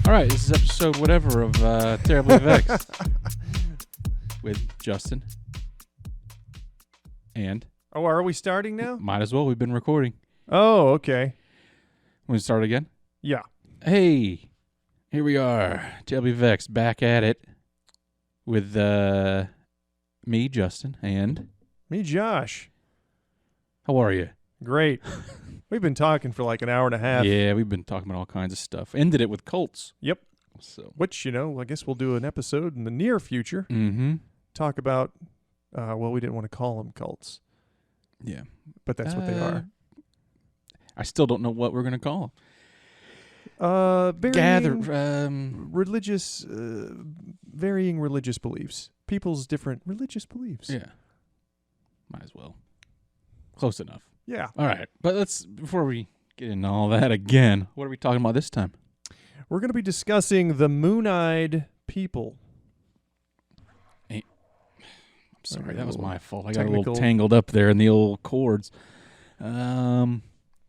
All right, this is episode whatever of Terribly Vexed with Justin. And? Oh, are we starting now? Might as well. We've been recording. Oh, okay. Want to start again? Yeah. Hey, here we are. Terribly Vexed, back at it with me, Justin, and... Me, Josh. How are you? Great. We've been talking for like an hour and a half. Yeah, we've been talking about all kinds of stuff. Ended it with cults. Yep. So. Which, I guess we'll do an episode in the near future. Mm-hmm. Talk about, we didn't want to call them cults. Yeah. But that's what they are. I still don't know what we're going to call them. Varying religious beliefs. People's different religious beliefs. Yeah. Might as well. Close enough. Yeah. All right. But before we get into all that again, what are we talking about this time? We're going to be discussing the moon-eyed people. I'm sorry, that was my fault. I got technical... a little tangled up there in the old chords. Yeah,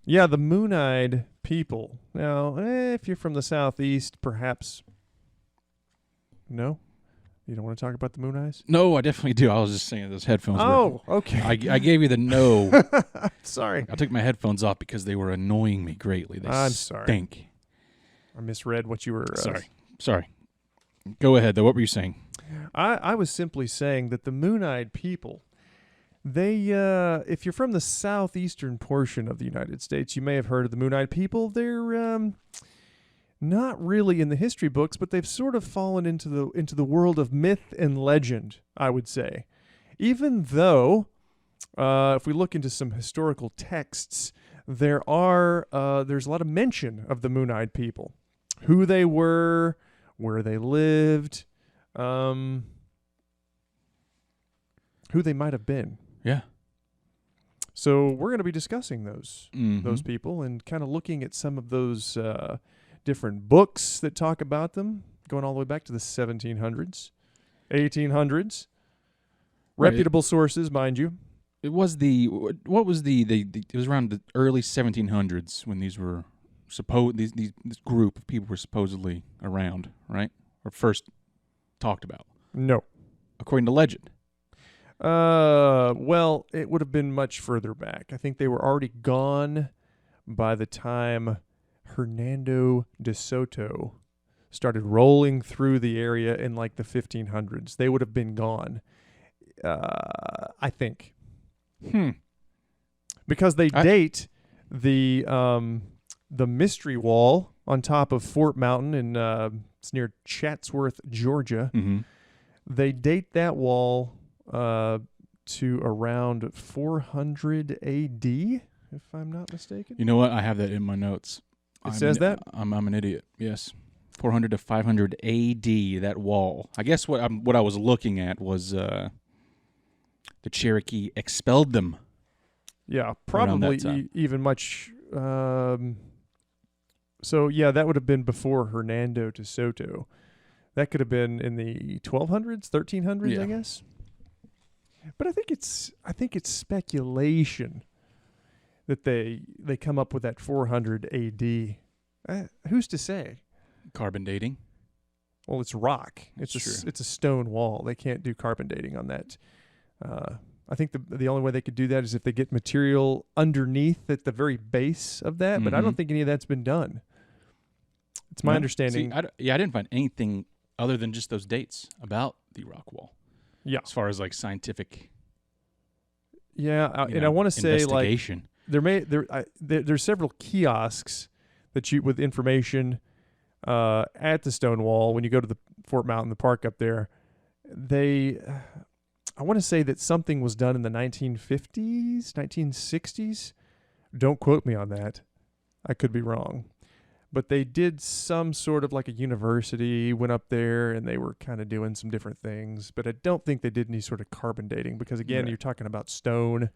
the moon-eyed people. Now, if you're from the southeast, perhaps... No? You don't want to talk about the moon eyes? No, I definitely do. I was just saying those headphones okay. I gave you the no. Sorry. I took my headphones off because they were annoying me greatly. I'm sorry. Stink. I misread what you were... Sorry. Go ahead, though. What were you saying? I was simply saying that the moon-eyed people, they, if you're from the southeastern portion of the United States, you may have heard of the moon-eyed people. They're not really in the history books, but they've sort of fallen into the world of myth and legend, I would say. Even though, if we look into some historical texts, there's a lot of mention of the moon-eyed people, who they were, where they lived, who they might have been. Yeah. So we're going to be discussing those Mm-hmm. people and kind of looking at some of those different books that talk about them, going all the way back to the 1700s, 1800s. Reputable sources, mind you. It was it was around the early 1700s when these were this group of people were supposedly around, right? Or first talked about. No. According to legend. Well, it would have been much further back. I think they were already gone by the time Hernando de Soto started rolling through the area in like the 1500s. They would have been gone, I think. Because they date the Mystery Wall on top of Fort Mountain in it's near Chatsworth, Georgia. Mm-hmm. They date that wall to around 400 A.D., if I'm not mistaken. You know what? I have that in my notes. It says that? I'm an idiot. Yes. 400 to 500 A.D., that wall. I guess what I was looking at was the Cherokee expelled them. Yeah, probably even much... So, yeah, that would have been before Hernando de Soto. That could have been in the 1200s, 1300s, yeah. I guess. But I think it's speculation that they come up with that 400 AD. Who's to say? Carbon dating. Well, it's rock. It's a stone wall. They can't do carbon dating on that. I think the only way they could do that is if they get material underneath at the very base of that. Mm-hmm. But I don't think any of that's been done. It's my understanding. See, I didn't find anything other than just those dates about the rock wall. Yeah. As far as like scientific. Yeah, and I want to say like there's several kiosks that with information at the stone wall when you go to the Fort Mountain, the park up there. I want to say that something was done in the 1950s, 1960s. Don't quote me on that. I could be wrong. But they did some sort of like a university, went up there, and they were kind of doing some different things. But I don't think they did any sort of carbon dating because, again, You're talking about stone.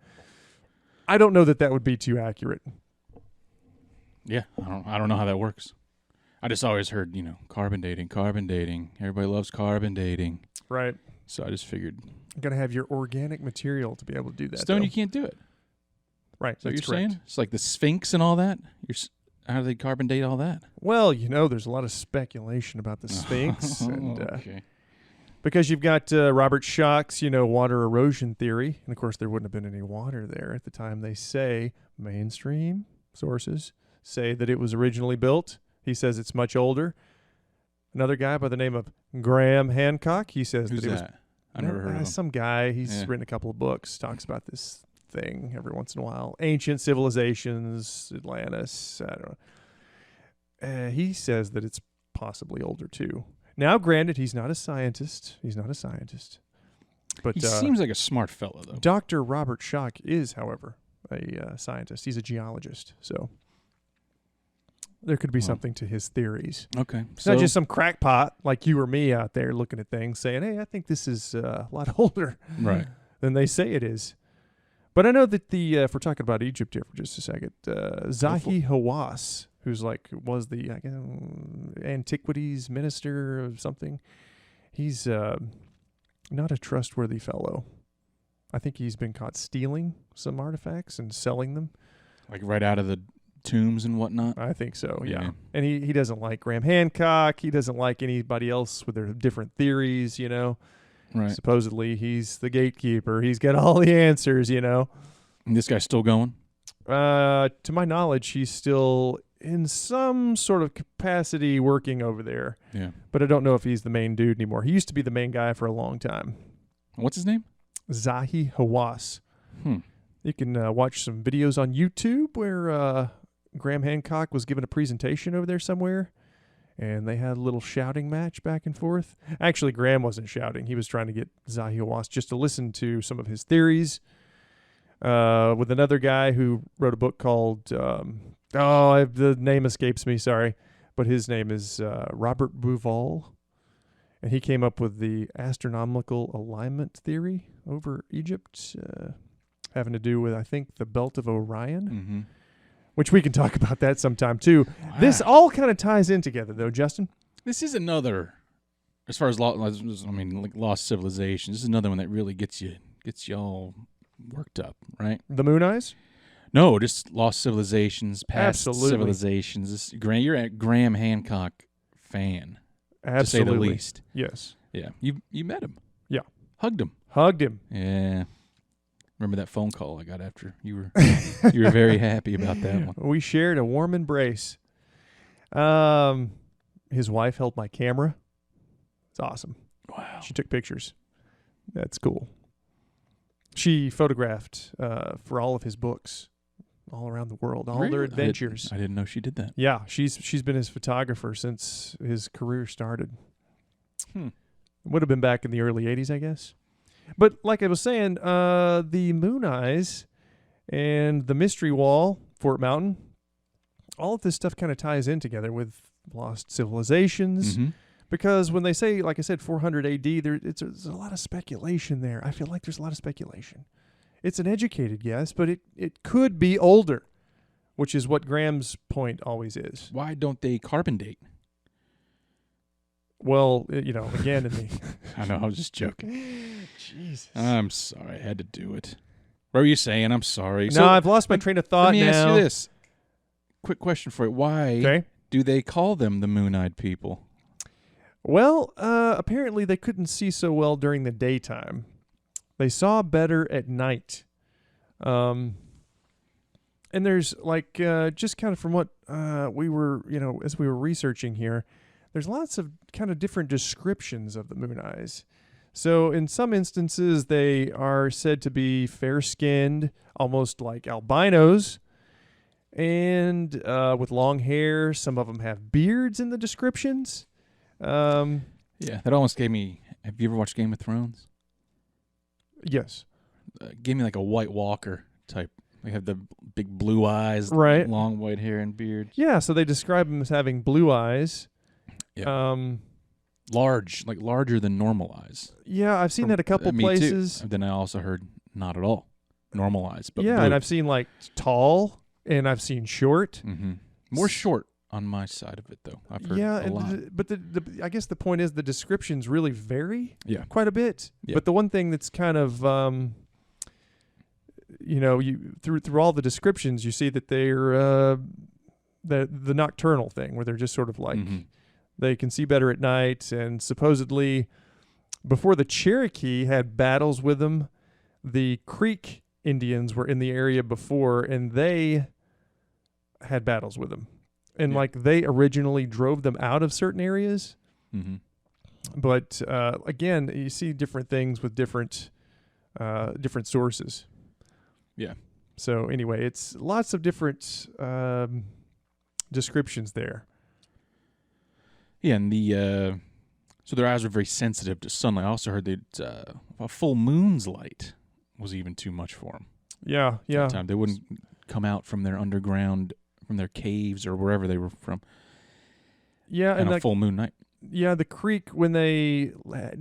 I don't know that would be too accurate. Yeah, I don't know how that works. I just always heard, carbon dating. Everybody loves carbon dating. Right. So I just figured. You got to have your organic material to be able to do that. Stone, though. you can't do it. Right. So that's you're correct. saying? It's like the Sphinx and all that? How do they carbon date all that? Well, there's a lot of speculation about the Sphinx, and Okay. because you've got Robert Schoch's, water erosion theory, and of course there wouldn't have been any water there at the time. They say mainstream sources say that it was originally built. He says it's much older. Another guy by the name of Graham Hancock, he says Who's that it was that? I never heard of him. some guy. He's Yeah. written a couple of books, talks about this thing every once in a while. Ancient civilizations, Atlantis, I don't know. He says that it's possibly older too. Now, granted, he's not a scientist. But He seems like a smart fellow, though. Dr. Robert Schoch is, however, a scientist. He's a geologist, so there could be something to his theories. Okay. It's not just some crackpot like you or me out there looking at things saying, hey, I think this is a lot older Right. than they say it is. But I know that if we're talking about Egypt here for just a second, Zahi Hawass, who's was the antiquities minister or something, he's not a trustworthy fellow. I think he's been caught stealing some artifacts and selling them. Like right out of the tombs and whatnot. I think so, yeah. Yeah. And he doesn't like Graham Hancock. He doesn't like anybody else with their different theories, Right. Supposedly he's the gatekeeper. He's got all the answers, And this guy's still going? To my knowledge, he's still in some sort of capacity working over there. Yeah. But I don't know if he's the main dude anymore. He used to be the main guy for a long time. What's his name? Zahi Hawass. You can watch some videos on YouTube where Graham Hancock was giving a presentation over there somewhere, and they had a little shouting match back and forth. Actually, Graham wasn't shouting. He was trying to get Zahi Hawass just to listen to some of his theories with another guy who wrote a book called, the name escapes me, sorry, but his name is Robert Bouval, and he came up with the astronomical alignment theory over Egypt, having to do with, I think, the Belt of Orion. Mm-hmm. Which we can talk about that sometime too. Wow. This all kind of ties in together, though, Justin. This is another, as far as lost civilizations. This is another one that really gets you all worked up, right? The Moon Eyes? No, just lost civilizations, past Absolutely. civilizations. You're a Graham Hancock fan, absolutely, to say the least. Yes. Yeah, you met him. Yeah, hugged him. Yeah. Remember that phone call I got after you were very happy about that one. We shared a warm embrace. His wife held my camera. It's awesome. Wow. She took pictures. That's cool. She photographed for all of his books all around the world, all their adventures. I didn't know she did that. Yeah, she's been his photographer since his career started. Would have been back in the early 80s, I guess. But like I was saying, the Moon Eyes and the Mystery Wall, Fort Mountain, all of this stuff kind of ties in together with lost civilizations. Mm-hmm. Because when they say, like I said, 400 AD, there's a lot of speculation there. I feel like there's a lot of speculation. It's an educated guess, but it could be older, which is what Graham's point always is. Why don't they carbon date? Well, again, in the... I know, I was just joking. Jesus. I'm sorry, I had to do it. What were you saying? I'm sorry. No, I've lost my train of thought now. Let me ask you this. Quick question for you. Why do they call them the Moon-Eyed People? Well, apparently they couldn't see so well during the daytime. They saw better at night. And there's just kind of from what we were, as we were researching here, there's lots of kind of different descriptions of the Moon Eyes. So in some instances, they are said to be fair-skinned, almost like albinos, and with long hair. Some of them have beards in the descriptions. Yeah, that almost gave me... Have you ever watched Game of Thrones? Yes. Gave me like a White Walker type. They have the big blue eyes, right? Long white hair and beard. Yeah, so they describe them as having blue eyes. Yeah. Larger than normal eyes. Yeah, I've seen that a couple places. Too. Then I also heard not at all normal eyes, but yeah, blue. And I've seen like tall, and I've seen short. Mm-hmm. More short on my side of it, though. I've heard a lot. But I guess the point is the descriptions really vary. Yeah. Quite a bit. Yeah. But the one thing that's kind of you through all the descriptions, you see that they're the nocturnal thing where they're just sort of like Mhm. they can see better at night, and supposedly before the Cherokee had battles with them, the Creek Indians were in the area before, and they had battles with them. And Yeah. like they originally drove them out of certain areas, Mhm. but again, you see different things with different sources. Yeah. So anyway, it's lots of different descriptions there. Yeah, and the so their eyes were very sensitive to sunlight. I also heard that a full moon's light was even too much for them. Yeah, yeah. That time they wouldn't come out from their underground, from their caves or wherever they were from, Yeah, on and a like, full moon night. yeah, the Creek, when they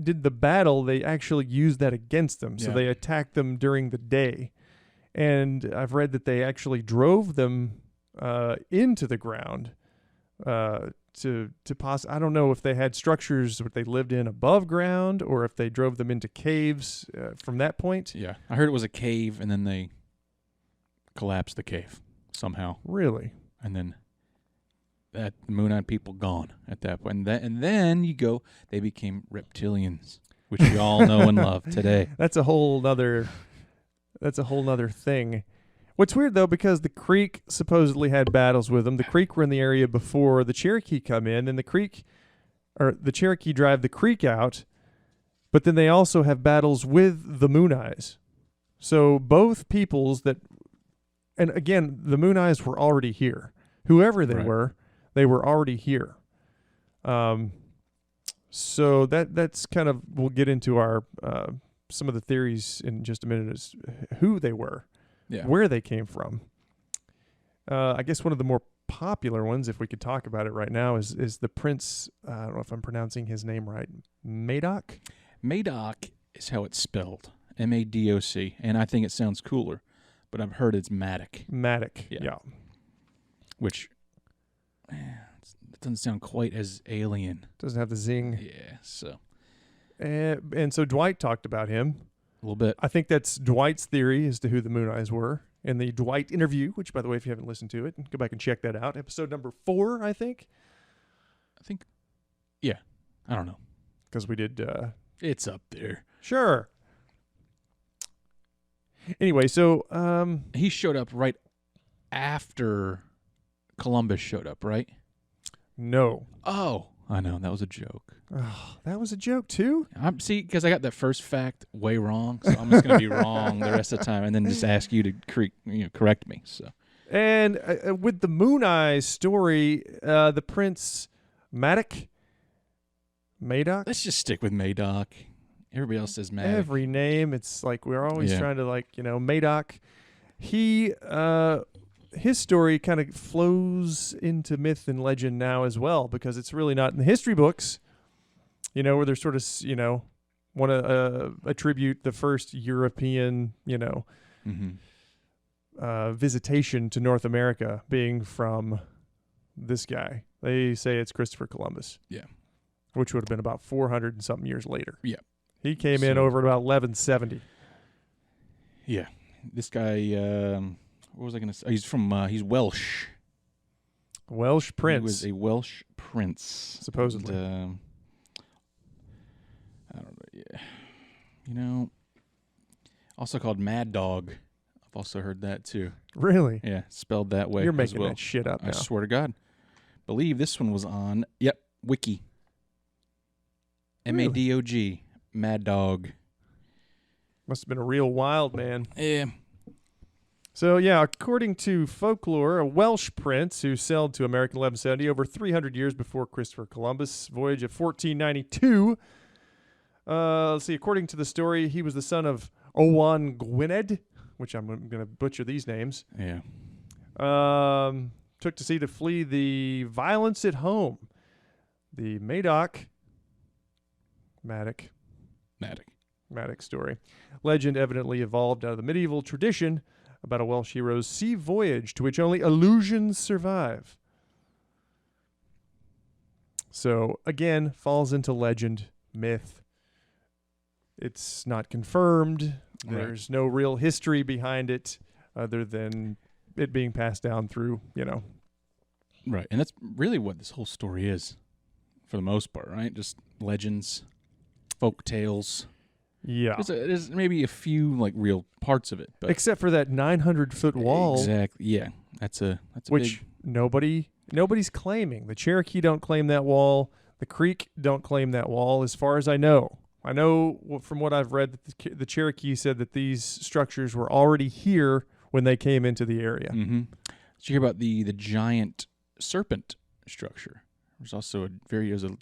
did the battle, they actually used that against them. So Yeah. they attacked them during the day. And I've read that they actually drove them into the ground to I don't know if they had structures that they lived in above ground or if they drove them into caves from that point. Yeah, I heard it was a cave, and then they collapsed the cave somehow, Really? and then that the Moon-eyed people gone at that point. And then you go, they became reptilians, which we all know and love today. That's a whole nother thing. What's weird though, because the Creek supposedly had battles with them. The Creek were in the area before the Cherokee come in, and the Cherokee drive the Creek out, but then they also have battles with the Moon Eyes. So both peoples and again, the Moon Eyes were already here. Whoever they Right. they were already here. So that's kind of, we'll get into our some of the theories in just a minute as who they were. Yeah. Where they came from. I guess one of the more popular ones, if we could talk about it right now, is the Prince. I don't know if I'm pronouncing his name right. Madoc. Madoc is how it's spelled, Madoc, and I think it sounds cooler, but I've heard it's Madoc, Madoc. Yeah. Yeah. which it doesn't sound quite as alien. Doesn't have the zing. Yeah, so And so Dwight talked about him. a little bit. I think that's Dwight's theory as to who the Moon Eyes were. In the Dwight interview, which, by the way, if you haven't listened to it, go back and check that out. Episode number 4, I think. Yeah, I don't know. Because we did... It's up there. Sure. Anyway, so... He showed up right after Columbus showed up, right? no. Oh, I know. That was a joke. Oh, that was a joke, too? See, because I got that first fact way wrong, so I'm just going to be wrong the rest of the time and then just ask you to correct me. So, And with the Moon Eyes story, the Prince Madoc? let's just stick with Madoc. Everybody else says Madoc. Every name, it's like we're always Yeah. trying to, Madoc. He... his story kind of flows into myth and legend now as well, because it's really not in the history books, where they're sort of, want to attribute the first European, Mm-hmm. visitation to North America being from this guy. They say it's Christopher Columbus. Yeah. Which would have been about 400 and something years later. Yeah. He came in So- over at about 1170. Yeah. This guy, what was I going to say? He's Welsh. Welsh Prince. He was a Welsh prince. Supposedly. And, I don't know. Yeah. Also called Mad Dog. I've also heard that too. Really? Yeah, spelled that way. You're as making well. that shit up I now. swear to God. Believe this one was on, Wiki. Really? Madog. Mad Dog. Must have been a real wild man. Yeah. So, yeah, according to folklore, a Welsh prince who sailed to America in 1170 over 300 years before Christopher Columbus' voyage of 1492. Let's see, according to the story, he was the son of Owain Gwynedd, which I'm going to butcher these names. Yeah. Took to sea to flee the violence at home. The Madoc story. Legend evidently evolved out of the medieval tradition about a Welsh hero's sea voyage to which only illusions survive. So, again, falls into legend, myth. It's not confirmed. Right. There's no real history behind it other than it being passed down through, Right, and that's really what this whole story is, for the most part, right? Just legends, folk tales. Yeah. There's maybe a few like real parts of it, but Except for that 900-foot wall, exactly, yeah, that's a which big, nobody's claiming. The Cherokee don't claim that wall. The Creek don't claim that wall, as far as I know. I know from what I've read that the Cherokee said that these structures were already here when they came into the area. Mm-hmm. Did you hear about the giant serpent structure? There's also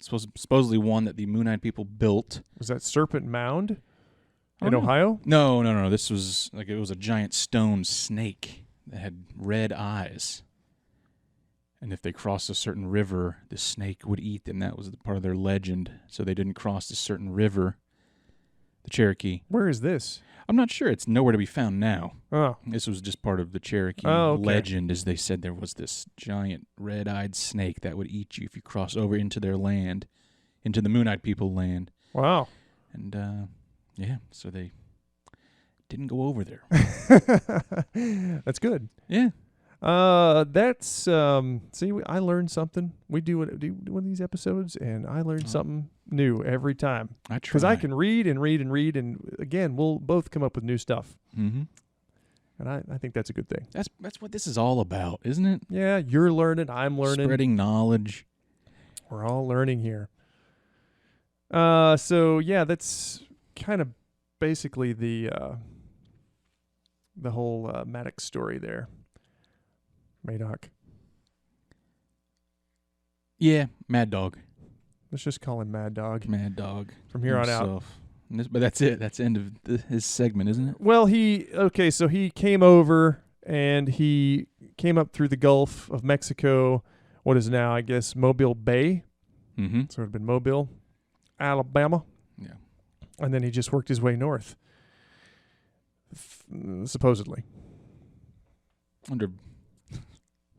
supposedly one that the Moon-Eyed people built. Was that Serpent Mound I in don't know. Ohio? No. This was it was a giant stone snake that had red eyes. And if they crossed a certain river, the snake would eat them. That was part of their legend. So they didn't cross a certain river, the Cherokee. Where is this? I'm not sure. It's nowhere to be found now. Oh, This was just part of the Cherokee okay. legend, as they said there was this giant red-eyed snake that would eat you if you cross over into their land, into the Moon-Eyed people land. wow. And, so they didn't go over there. That's good. Yeah. That's I learned something. We do one of these episodes, and I learn something new every time. I try. Because I can read and read and read, and again, we'll both come up with new stuff. Mm-hmm. And I think that's a good thing. That's what this is all about, isn't it? Yeah, you're learning, I'm learning. Spreading knowledge. We're all learning here. So yeah, that's kind of basically the whole Madoc story there. Madoc. Yeah, Mad Dog. Let's just call him Mad Dog Mad Dog. from here on out. himself. But that's it. That's the end of his segment, isn't it? Well, so he came over and he came up through the Gulf of Mexico, what is now, I guess, Mobile Bay. Mm-hmm. So it would have been Mobile, Alabama. Yeah. And then he just worked his way north, supposedly.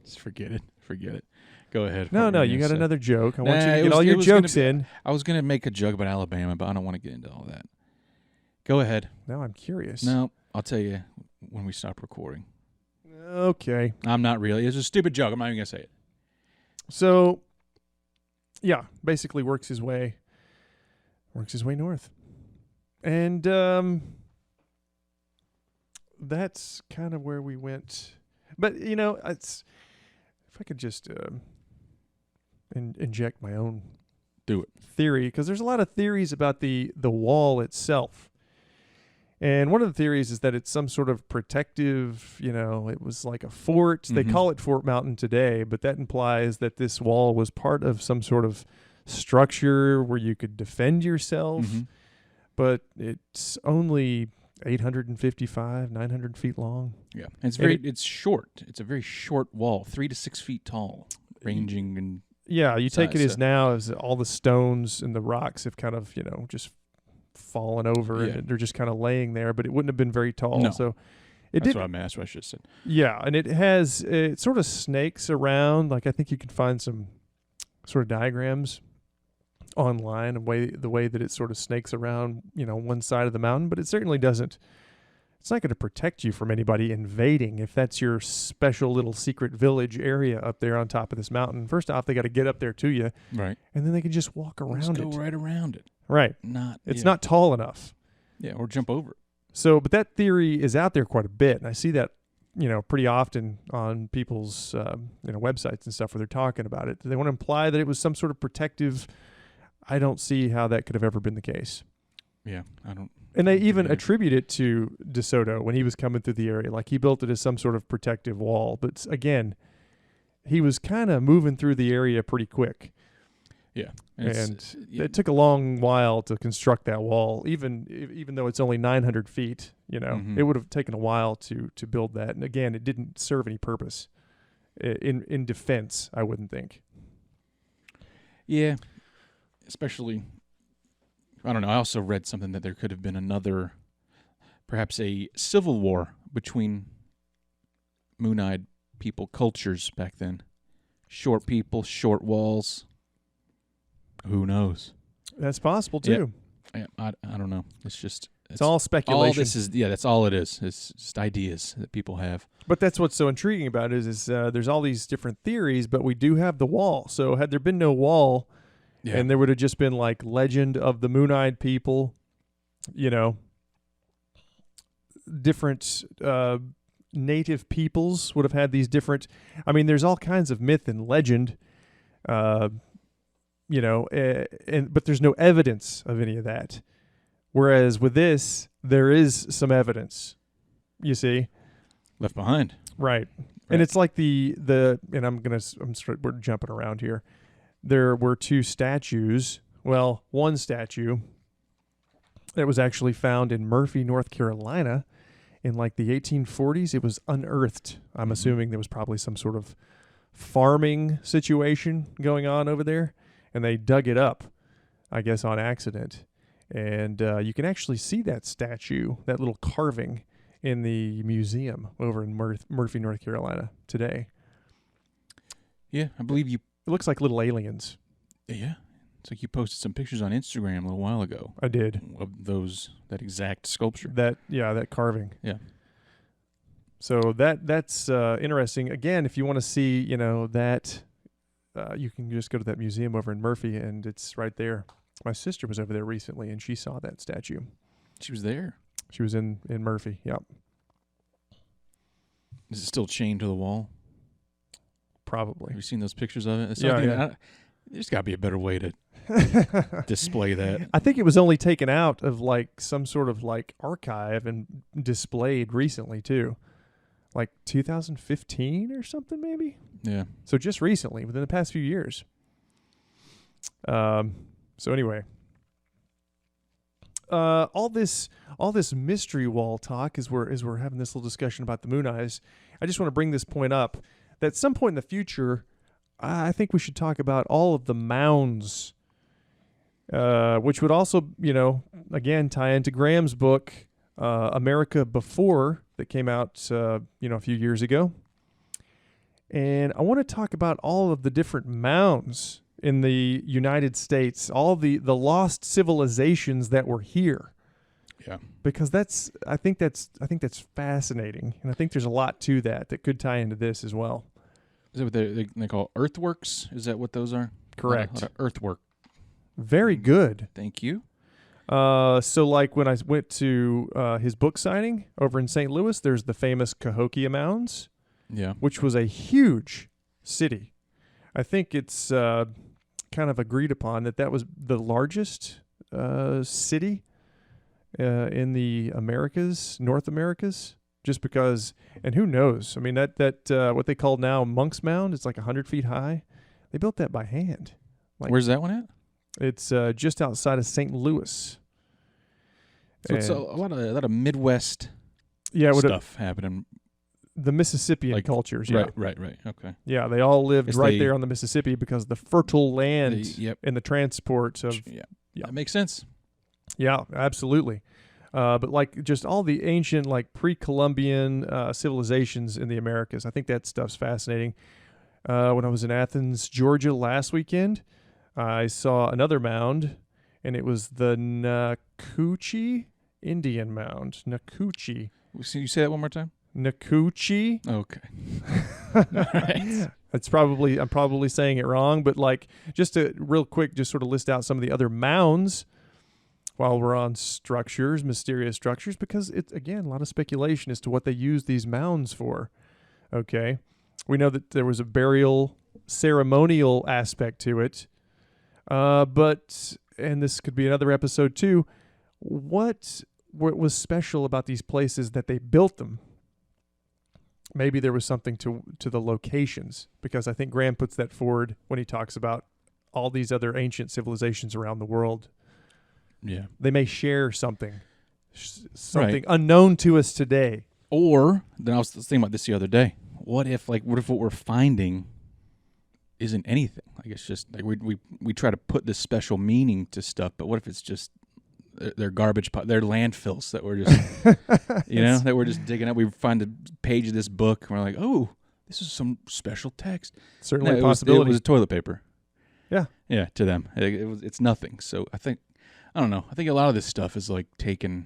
Just forget it. Go ahead. No, you got another joke. I want you to get all your jokes in. I was going to make a joke about Alabama, but I don't want to get into all that. Go ahead. Now I'm curious. No, I'll tell you when we stop recording. Okay. I'm not really. It's a stupid joke. I'm not even going to say it. So, yeah, basically works his way north. And that's kind of where we went. But, if I could just inject my own theory, because there's a lot of theories about the wall itself. And one of the theories is that it's some sort of protective, it was like a fort. Mm-hmm. They call it Fort Mountain today, but that implies that this wall was part of some sort of structure where you could defend yourself. Mm-hmm. But it's only 855, 900 feet long. Yeah. And it's short. It's a very short wall, 3 to 6 feet tall, ranging in Yeah, you take it size, as now as all the stones and the rocks have kind of, just fallen over Yeah. and they're just kind of laying there, but it wouldn't have been very tall. No. So That's what I should have said. Yeah, and it sort of snakes around. Like I think you can find some sort of diagrams online, the way that it sort of snakes around, one side of the mountain, but it certainly doesn't. It's not going to protect you from anybody invading if that's your special little secret village area up there on top of this mountain. First off, they got to get up there to you, Right. and then they can just walk around Go it. right around it. Right. It's not tall enough. Yeah, or jump over it. So, but that theory is out there quite a bit, and I see that, pretty often on people's, websites and stuff where they're talking about it. They want to imply that it was some sort of protective. I don't see how that could have ever been the case. Yeah, I don't. And they don't even either. attribute it to DeSoto when he was coming through the area. Like he built it as some sort of protective wall. But again, he was kind of moving through the area pretty quick. Yeah. And it took a long while to construct that wall, even though it's only 900 feet, Mhm. it would have taken a while to build that. And again, it didn't serve any purpose in defense, I wouldn't think. Yeah, especially, I don't know. I also read something that there could have been perhaps a civil war between Moon-Eyed people cultures back then. Short people, short walls. Who knows? That's possible too. Yeah, I don't know. It's just It's all speculation. All this is, that's all it is. It's just ideas that people have. But that's what's so intriguing about it is there's all these different theories, but we do have the wall. So had there been no wall, and there would have just been like legend of the moon-eyed people, different native peoples would have had these different. I mean, there's all kinds of myth and legend, but there's no evidence of any of that. Whereas with this, there is some evidence. You see, left behind, right? And it's like we're jumping around here. There were two statues. Well, one statue that was actually found in Murphy, North Carolina, in like the 1840s. It was unearthed. I'm assuming there was probably some sort of farming situation going on over there, and they dug it up, I guess, on accident. And you can actually see that statue, that little carving, in the museum over in Murphy, North Carolina today. Yeah, I believe you. It looks like little aliens. Yeah. It's like you posted some pictures on Instagram a little while ago. I did. Of that exact sculpture. That carving. Yeah. So that's interesting. Again, if you want to see, that, you can just go to that museum over in Murphy, and it's right there. My sister was over there recently, and she saw that statue. She was there? She was in Murphy, yep. Is it still chained to the wall? Probably. Have you seen those pictures of it? There's got to be a better way to display that. I think it was only taken out of like some sort of like archive and displayed recently too. Like 2015 or something maybe? Yeah. So just recently, within the past few years. So anyway, all this mystery wall talk as we're having this little discussion about the moon eyes. I just want to bring this point up that at some point in the future, I think we should talk about all of the mounds, which would also, again, tie into Graham's book, America Before, that came out, a few years ago. And I want to talk about all of the different mounds in the United States, all the lost civilizations that were here. Yeah. Because I think that's fascinating, and I think there's a lot to that could tie into this as well. Is that what they call earthworks? Is that what those are? Correct. A lot of earthwork. Very good. Thank you. So like when I went to his book signing over in St. Louis, there's the famous Cahokia Mounds. Yeah. Which was a huge city. I think it's kind of agreed upon that was the largest city in the Americas, North Americas, just because, and who knows? I mean, that what they call now Monk's Mound, it's like 100 feet high. They built that by hand. Where's that one at? It's just outside of St. Louis. So it's a lot of Midwest stuff happening. The Mississippian cultures, yeah. Right. Okay. Yeah, they all lived there on the Mississippi because the fertile land and the transport of... Yeah, that makes sense. Yeah, absolutely. But like just all the ancient, like pre-Columbian civilizations in the Americas, I think that stuff's fascinating. When I was in Athens, Georgia last weekend, I saw another mound, and it was the Nakuchi Indian Mound. Nakuchi. So you say that one more time? Nakuchi. Okay. All right. I'm probably saying it wrong, but like just to real quick, just sort of list out some of the other mounds while we're on structures, mysterious structures, because it's, again, a lot of speculation as to what they use these mounds for. Okay. We know that there was a burial ceremonial aspect to it. But, and this could be another episode too, what was special about these places that they built them? Maybe there was something to the locations, because I think Graham puts that forward when he talks about all these other ancient civilizations around the world. Yeah. They may share something unknown to us today. Or, then I was thinking about this the other day. What if what we're finding isn't anything? Like it's just like we try to put this special meaning to stuff, but what if it's just they're garbage they're landfills that we're just that we're just digging up. We find a page of this book and we're like, oh, this is some special text. Certainly a possibility. It was toilet paper. Yeah. Yeah, to them. It's nothing. So I don't know. I think a lot of this stuff is like taken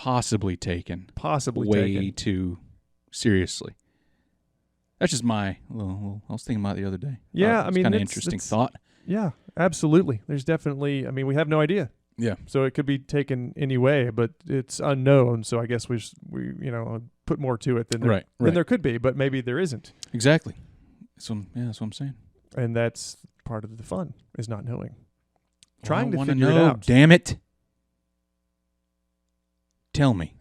possibly taken Possibly way taken. too seriously. That's just my little I was thinking about it the other day. Yeah, It's kind of interesting thought. Yeah, absolutely. There's definitely, I mean, we have no idea. Yeah. So it could be taken any way, but it's unknown. So I guess we put more to it than than there could be, but maybe there isn't. Exactly. So that's what I'm saying. And that's part of the fun, is not knowing. Well, Trying I to figure it know, out. Damn it. Tell me.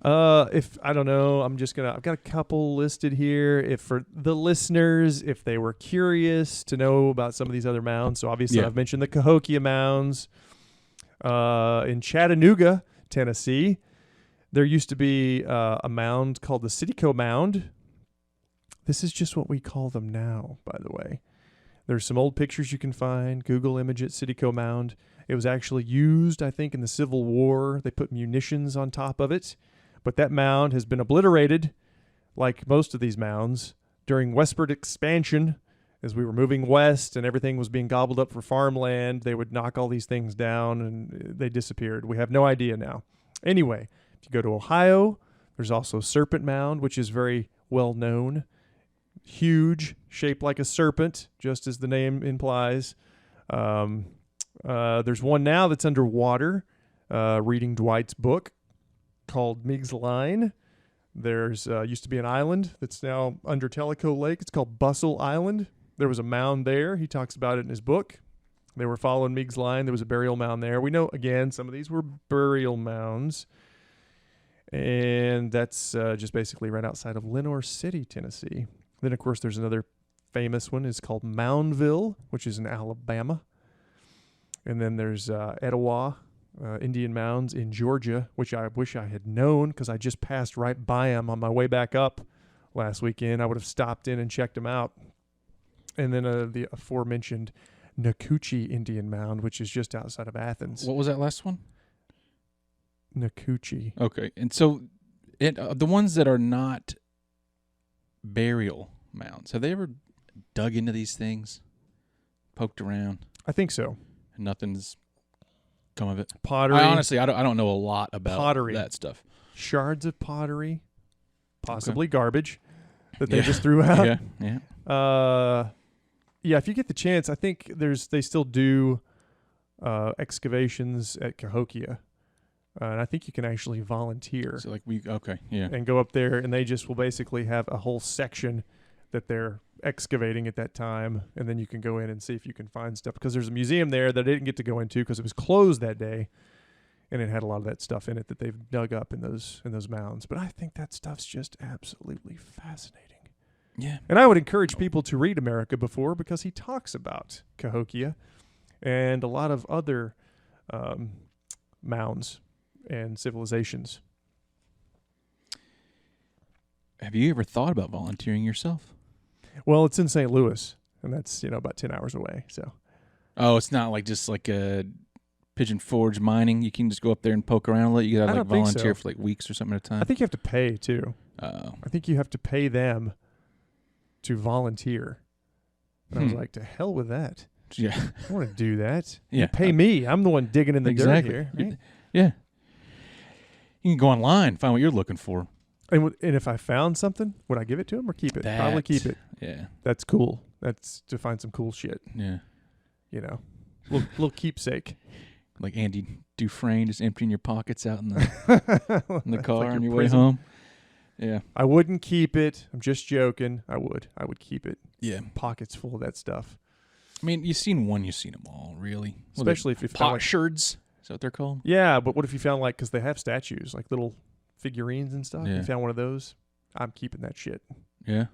If I don't know, I've got a couple listed here. If for the listeners, if they were curious to know about some of these other mounds, so obviously I've mentioned the Cahokia mounds. In Chattanooga, Tennessee, there used to be a mound called the Sitico Mound. This is just what we call them now, by the way. There's some old pictures you can find. Google image it, Sitico Mound. It was actually used, I think, in the Civil War. They put munitions on top of it. But that mound has been obliterated, like most of these mounds, during westward expansion. As we were moving west and everything was being gobbled up for farmland, they would knock all these things down and they disappeared. We have no idea now. Anyway, if you go to Ohio, there's also Serpent Mound, which is very well known. Huge, shaped like a serpent, just as the name implies. There's one now that's underwater, reading Dwight's book, called Meigs Line. There's used to be an island that's now under Tellico Lake. It's called Bustle Island. There was a mound there. He talks about it in his book. They were following Meigs Line. There was a burial mound there. We know, again, some of these were burial mounds. And that's just basically right outside of Lenoir City, Tennessee. Then, of course, there's another famous one. It's called Moundville, which is in Alabama. And then there's Etowah, Indian Mounds in Georgia, which I wish I had known because I just passed right by them on my way back up last weekend. I would have stopped in and checked them out. And then the aforementioned Nakuchi Indian Mound, which is just outside of Athens. What was that last one? Nakuchi. Okay. And so the ones that are not burial mounds, have they ever dug into these things, poked around? I think so. And nothing's come of it. Pottery. I don't know a lot about pottery. That stuff. Shards of pottery, possibly garbage that they just threw out. Yeah. If you get the chance, I think they still do excavations at Cahokia, and I think you can actually volunteer. So and go up there, and they just will basically have a whole section that they're excavating at that time, and then you can go in and see if you can find stuff, because there's a museum there that I didn't get to go into because it was closed that day, and it had a lot of that stuff in it that they've dug up in those mounds. But I think that stuff's just absolutely fascinating. Yeah. And I would encourage people to read America Before, because he talks about Cahokia and a lot of other mounds and civilizations. Have you ever thought about volunteering yourself? Well, it's in St. Louis, and that's about 10 hours away. So. Oh, it's not just like a Pigeon Forge mining. You can just go up there and poke around a little. You gotta volunteer for weeks or something at a time. I think you have to pay too. Oh. I think you have to pay them to volunteer. And I was like, to hell with that. Yeah. I want to do that. Yeah. You pay me. I'm the one digging in the dirt here. Right? Yeah. You can go online, find what you're looking for. And if I found something, would I give it to him or keep it? Probably keep it. Yeah. That's cool. That's to find some cool shit. Yeah. Little keepsake. Like Andy Dufresne, just emptying your pockets out in the car on your way home. Yeah. I wouldn't keep it. I'm just joking. I would keep it. Yeah. Pockets full of that stuff. I mean, you've seen one, you've seen them all, really. Especially if you found potsherds. Is that what they're called? Yeah, but what if you found because they have statues, like little figurines and stuff. Yeah. You found one of those. I'm keeping that shit. Yeah.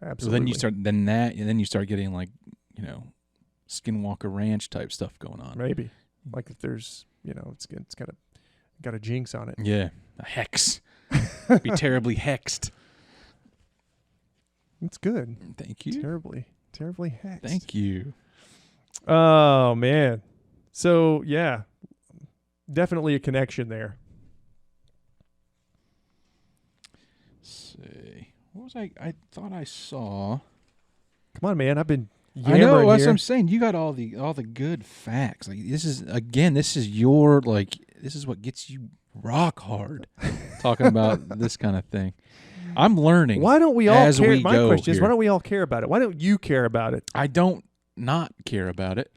Absolutely. So then you start getting Skinwalker Ranch type stuff going on. Maybe. Like if there's, it's got a jinx on it. Yeah. A hex. Be terribly hexed. It's good. Thank you. Terribly hexed. Thank you. Oh, man. So, yeah. Definitely a connection there. Let's see. What was I thought I saw. Come on, man. I've been I know, that's here. what I'm saying. You got all the good facts. This is your this is what gets you rock hard. Talking about this kind of thing. I'm learning. Why don't we all as care? we My go question is, here. why don't we all care about it? Why don't you care about it? I don't not care about it.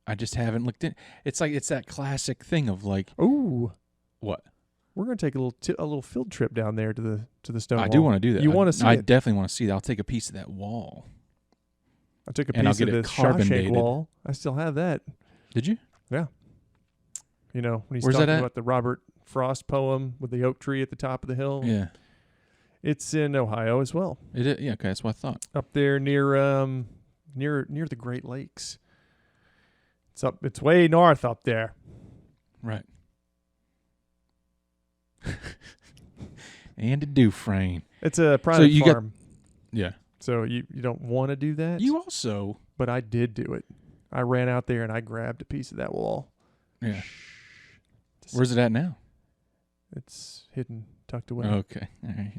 I just haven't looked in. It's like it's that classic thing of like, Ooh, what? we're gonna take a little field trip down there to the stone wall. I do want to do that. You want to see I it? definitely want to see that. I'll take a piece of that wall. I took a and I'll piece of get the it Shawshank carbonated. wall. I still have that. Did you? You know, when he's Where's that talking at? about the Robert Frost poem with the oak tree at the top of the hill. Yeah. It's in Ohio as well. It is. Yeah. Okay. That's what I thought. Up there near the Great Lakes. It's way north up there. Right. Andy Dufresne. It's a private you got- farm. Yeah. So you don't want to do that? You also. But I did do it. I ran out there and I grabbed a piece of that wall. Yeah. Where's it at now? It's hidden, tucked away. Okay. All right.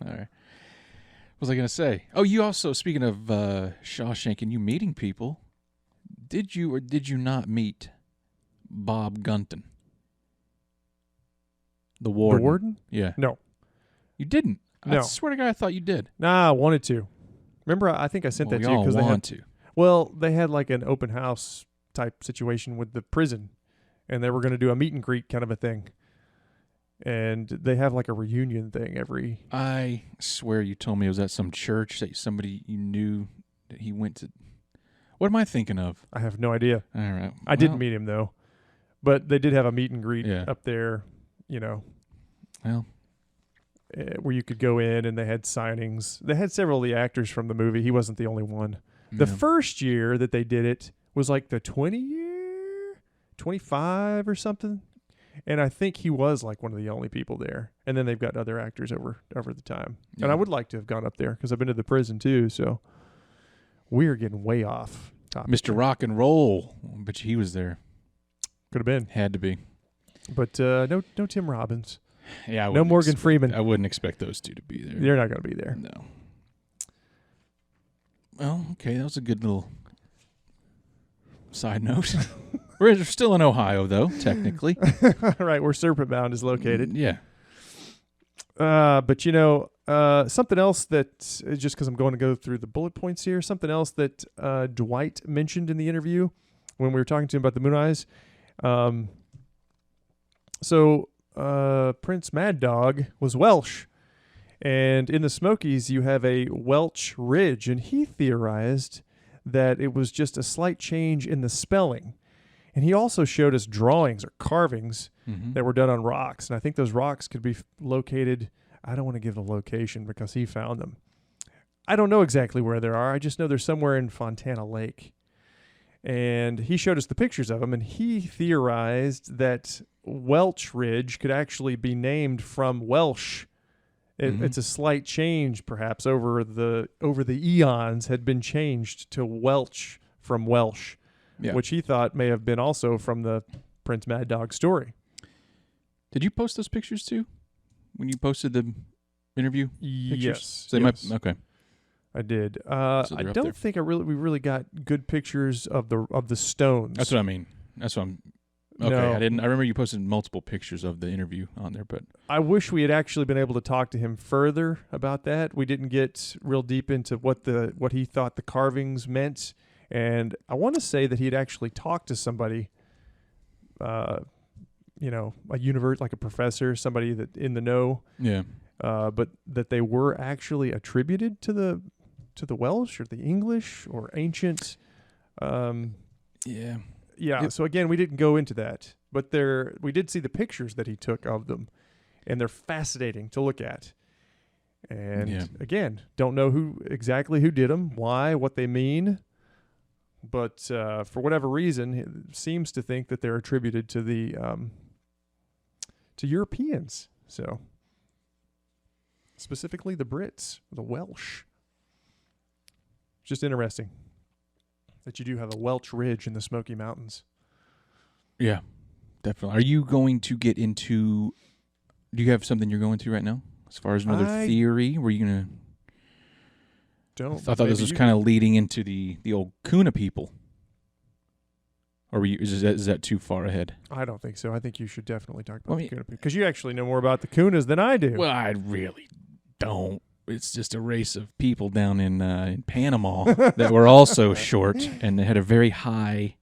All right. What was I going to say? Oh, you also, speaking of Shawshank and you meeting people, did you or did you not meet Bob Gunton? The warden. The warden? Yeah. No. You didn't? No. I swear to God, I thought you did. Nah, I wanted to. Remember, I think I sent Well, that we to you all they want to. Well, they had like an open house type situation with the prison, and they were going to do a meet and greet kind of a thing. And they have like a reunion thing every. I swear you told me it was at some church that somebody you knew that he went to. What am I thinking of? I have no idea. All right. I didn't meet him though, but they did have a meet and greet Yeah. up there. You know, Well, where you could go in, and they had signings. They had several of the actors from the movie. He wasn't the only one. The yeah. first year that they did it was like the 25 or something. And I think he was like one of the only people there. And then they've got other actors over the time. Yeah. And I would like to have gone up there because I've been to the prison too. So we're getting way off topic. Mr. Rock and Roll. But he was there. Could have been. Had to be. But no Tim Robbins. Yeah. I No wouldn't Morgan expect- Freeman. I wouldn't expect those two to be there. They're not going to be there. No. Well, okay. That was a good little side note. We're still in Ohio, though, technically. Right, where Serpent Mound is located. Yeah. But you know, something else that just because I'm going to go through the bullet points here, something else that Dwight mentioned in the interview when we were talking to him about the Moon Eyes. So Prince Madoc was Welsh, and in the Smokies you have a Welsh Ridge, and he theorized that it was just a slight change in the spelling. And he also showed us drawings or carvings Mm-hmm. that were done on rocks. And I think those rocks could be located. I don't want to give the location because he found them. I don't know exactly where they are. I just know they're somewhere in Fontana Lake. And he showed us the pictures of them, and he theorized that Welsh Ridge could actually be named from Welsh. Mhm. It's a slight change, perhaps, over the eons had been changed to Welsh from Welsh, Yeah. which he thought may have been also from the Prince Madoc story. Did you post those pictures too? When you posted the interview? Pictures? Yes, So they yes, okay. I did. So I they're up don't there. think we really got good pictures of the stones. That's what I mean. That's what I'm. Okay, No. I didn't. I remember you posted multiple pictures of the interview on there, but I wish we had actually been able to talk to him further about that. We didn't get real deep into what he thought the carvings meant, and I want to say that he had actually talked to somebody, like a professor, somebody that in the know, yeah, but that they were actually attributed to the Welsh or the English or ancient. yeah. Yeah. Yep. So again, we didn't go into that, but we did see the pictures that he took of them, and they're fascinating to look at. And Yeah. again, don't know who did them, why, what they mean, but for whatever reason, he seems to think that they're attributed to the to Europeans. So specifically the Brits, the Welsh. Just interesting that you do have a Welsh Ridge in the Smoky Mountains. Yeah, definitely. Are you going to get into? Do you have something you're going to right now? As far as another I theory, were you gonna? Don't. I thought this was kind of leading into the old Kuna people. Or is that too far ahead? I don't think so. I think you should definitely talk about Well, the Kuna people, because you actually know more about the Kunas than I do. Well, I really don't. It's just a race of people down in Panama that were also short, and they had a very high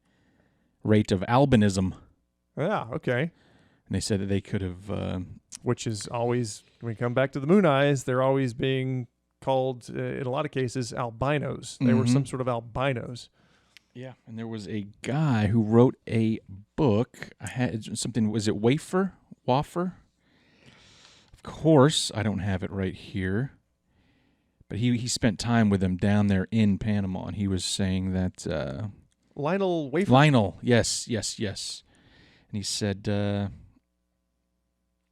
rate of albinism. Yeah, okay. And they said that they could have... Which is always, when we come back to the moon eyes, they're always being called, in a lot of cases, albinos. They were some sort of albinos. Yeah, and there was a guy who wrote a book. I had something. Was it Wafer? Of course, I don't have it right here. But he spent time with them down there in Panama, and he was saying that Lionel Wafer. Lionel, yes. And he said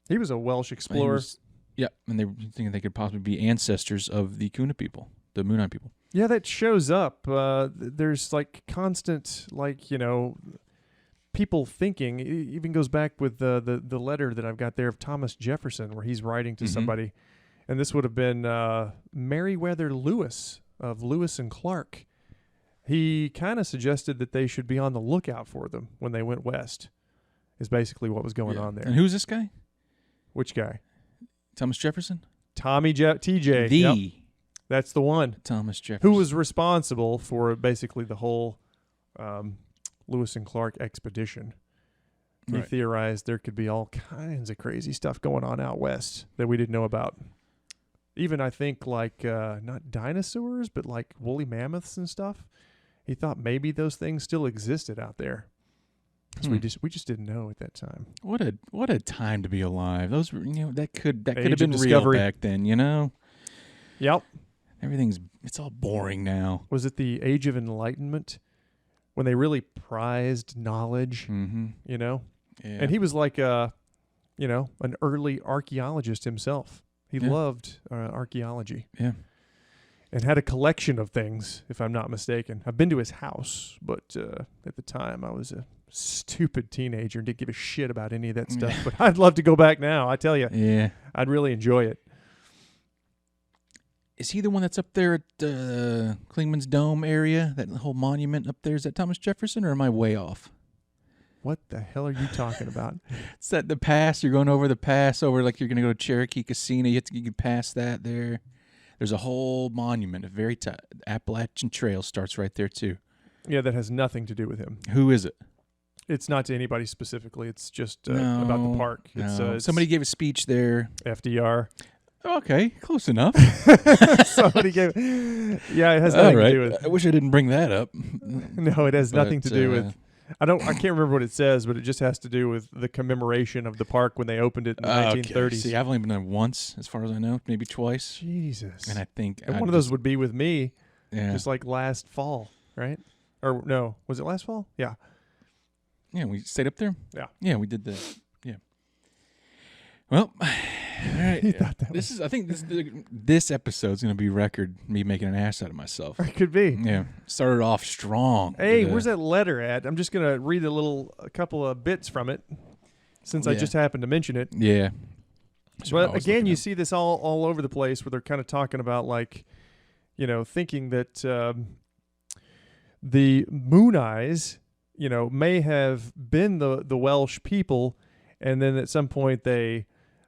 He was a Welsh explorer. And they were thinking they could possibly be ancestors of the Kuna people, the Moonite people. Yeah, that shows up. There's like constant, people thinking. It even goes back with the letter that I've got there of Thomas Jefferson, where he's writing to somebody. And this would have been Meriwether Lewis of Lewis and Clark. He kind of suggested that they should be on the lookout for them when they went west, is basically what was going on there. And who's this guy? Which guy? Thomas Jefferson? TJ. Yep. That's the one. Thomas Jefferson. Who was responsible for basically the whole Lewis and Clark expedition. He theorized there could be all kinds of crazy stuff going on out west that we didn't know about. Even, I think, not dinosaurs, but like woolly mammoths and stuff. He thought maybe those things still existed out there. So we just didn't know at that time. What a time to be alive. Those were, that could have Age been of real discovery. back then, Yep. It's all boring now. Was it the Age of Enlightenment when they really prized knowledge? Mm-hmm. Yeah. And And he was like an early archaeologist himself. He loved archaeology. Yeah. And had a collection of things, if I'm not mistaken. I've been to his house, but at the time I was a stupid teenager and didn't give a shit about any of that stuff. But I'd love to go back now, I tell you. Yeah. I'd really enjoy it. Is he the one that's up there at Klingman's Dome area? That whole monument up there? Is that Thomas Jefferson, or am I way off? What the hell are you talking about? It's that the pass. You're going over the pass over like you're going to go to Cherokee Casino. You can pass that there. There's a whole monument, the Appalachian Trail starts right there too. Yeah, that has nothing to do with him. Who is it? It's not to anybody specifically. It's just about the park. It's somebody gave a speech there. FDR. Okay, close enough. Somebody gave. Yeah, it has nothing to do with. I wish I didn't bring that up. No, it has nothing to do with. I can't remember what it says, but it just has to do with the commemoration of the park when they opened it in the 1930s. Okay. See, I've only been there once, as far as I know, maybe twice. Jesus. And I think one of those would be with me, yeah. just like last fall, right? Or no, was it last fall? Yeah. Yeah, we stayed up there. Yeah. Yeah, we did that. Yeah. Well, all right. You thought that I think this episode's going to be record me making an ass out of myself. It could be. Yeah. Started off strong. Hey, where's that letter at? I'm just going to read a couple of bits from it, since I just happened to mention it. Yeah. But again, you see this all over the place where they're kind of talking about thinking that the Moon Eyes, may have been the Welsh people, and then at some point they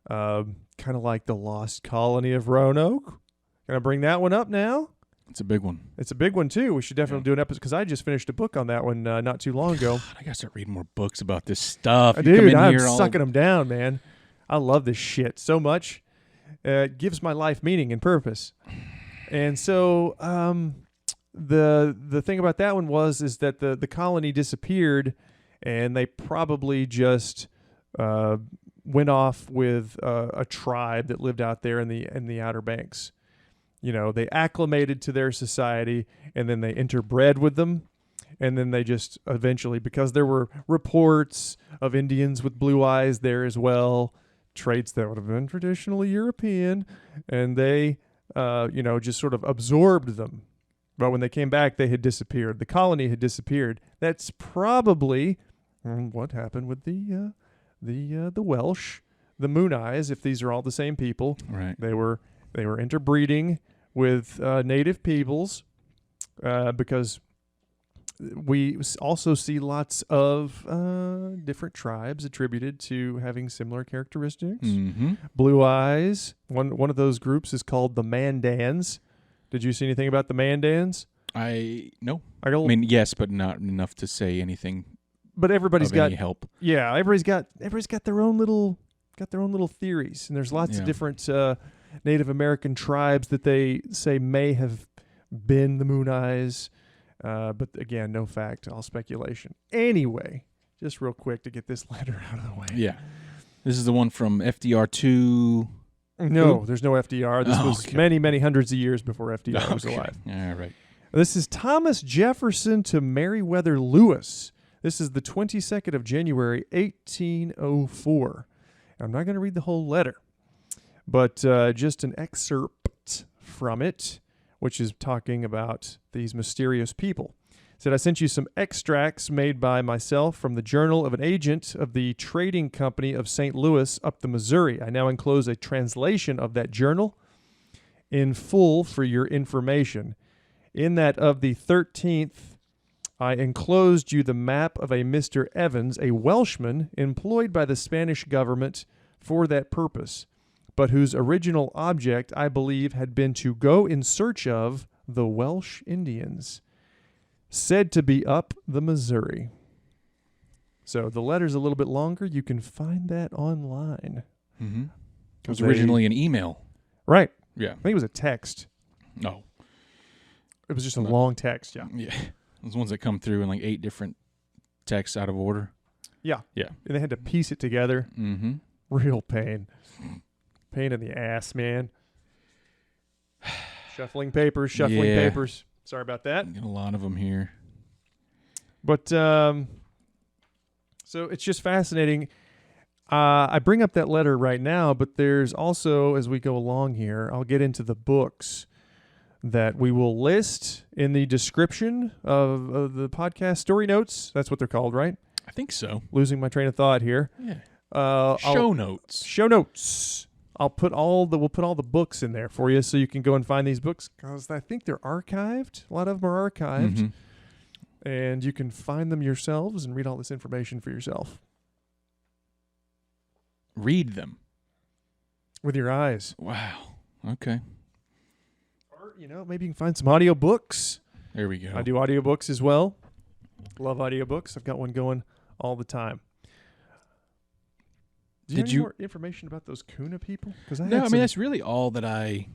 kind of like the lost colony of Roanoke. Can I bring that one up now? It's a big one. It's a big one too. We should definitely do an episode, because I just finished a book on that one not too long ago. God, I gotta start reading more books about this stuff. Dude, I'm sucking them down, man. I love this shit so much. It gives my life meaning and purpose. And so the thing about that one is that the colony disappeared, and they probably just went off with a tribe that lived out there in the Outer Banks. They acclimated to their society, and then they interbred with them. And then they just eventually, because there were reports of Indians with blue eyes there as well, traits that would have been traditionally European, and they, just sort of absorbed them. But when they came back, they had disappeared. The colony had disappeared. That's probably what happened with the Welsh, the Moon Eyes. If these are all the same people, right? They were interbreeding with native peoples, because We also see lots of different tribes attributed to having similar characteristics. Mm-hmm. Blue eyes. One of those groups is called the Mandans. Did you see anything about the Mandans? No. I I mean, yes, but not enough to say anything but everybody's of got any help. yeah, everybody's got their own little theories, and there's lots of Yeah. different Native American tribes that they say may have been the Moon Eyes, but again, no fact, all speculation. Anyway, just real quick to get this letter out of the way. Yeah. This is the one from FDR2. No, there's no FDR. This was okay. many, many hundreds of years before FDR was alive. All right. This is Thomas Jefferson to Meriwether Lewis. This is the 22nd of January, 1804. I'm not going to read the whole letter, but just an excerpt from it, which is talking about these mysterious people. It said, I sent you some extracts made by myself from the journal of an agent of the Trading Company of St. Louis up the Missouri. I now enclose a translation of that journal in full for your information. In that of the 13th, I enclosed you the map of a Mr. Evans, a Welshman employed by the Spanish government for that purpose, but whose original object, I believe, had been to go in search of the Welsh Indians, said to be up the Missouri. So the letter's a little bit longer. You can find that online. Mm-hmm. It was originally an email. Right. Yeah. I think it was a text. No. It was just a long text, yeah. Yeah. Those ones that come through in like 8 different texts out of order. Yeah. Yeah. And they had to piece it together. Mm-hmm. Real pain. Pain in the ass, man. Shuffling papers. Sorry about that. Get a lot of them here. But so it's just fascinating. I bring up that letter right now, but there's also, as we go along here, I'll get into the books that we will list in the description of the podcast story notes. That's what they're called, right? I think so. Losing my train of thought here. Yeah. Show notes. Show notes. We'll put all the books in there for you, so you can go and find these books, because I think they're archived. A lot of them are archived, Mm-hmm. and you can find them yourselves and read all this information for yourself Read them. with your eyes. Wow. Okay. Or maybe you can find some audiobooks. There we go. I do audiobooks as well. Love audiobooks. I've got one going all the time. Do you have any more information about those Kuna people? No, I mean, that's really all that I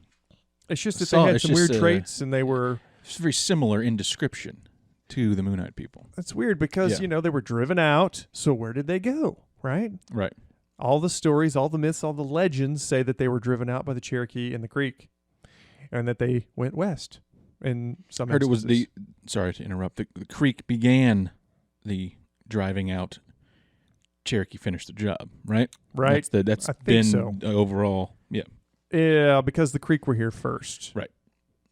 It's just that saw. they had It's some weird just, traits, and they were... It's very similar in description to the Moonite people. That's weird because, Yeah. they were driven out. So where did they go, right? Right. All the stories, all the myths, all the legends say that they were driven out by the Cherokee and the Creek, and that they went west in some I heard instances. it was sorry to interrupt, the Creek began the driving out. Cherokee finished the job, right? Right. That's I think been so. Overall, yeah. Yeah, because the Creek were here first. Right.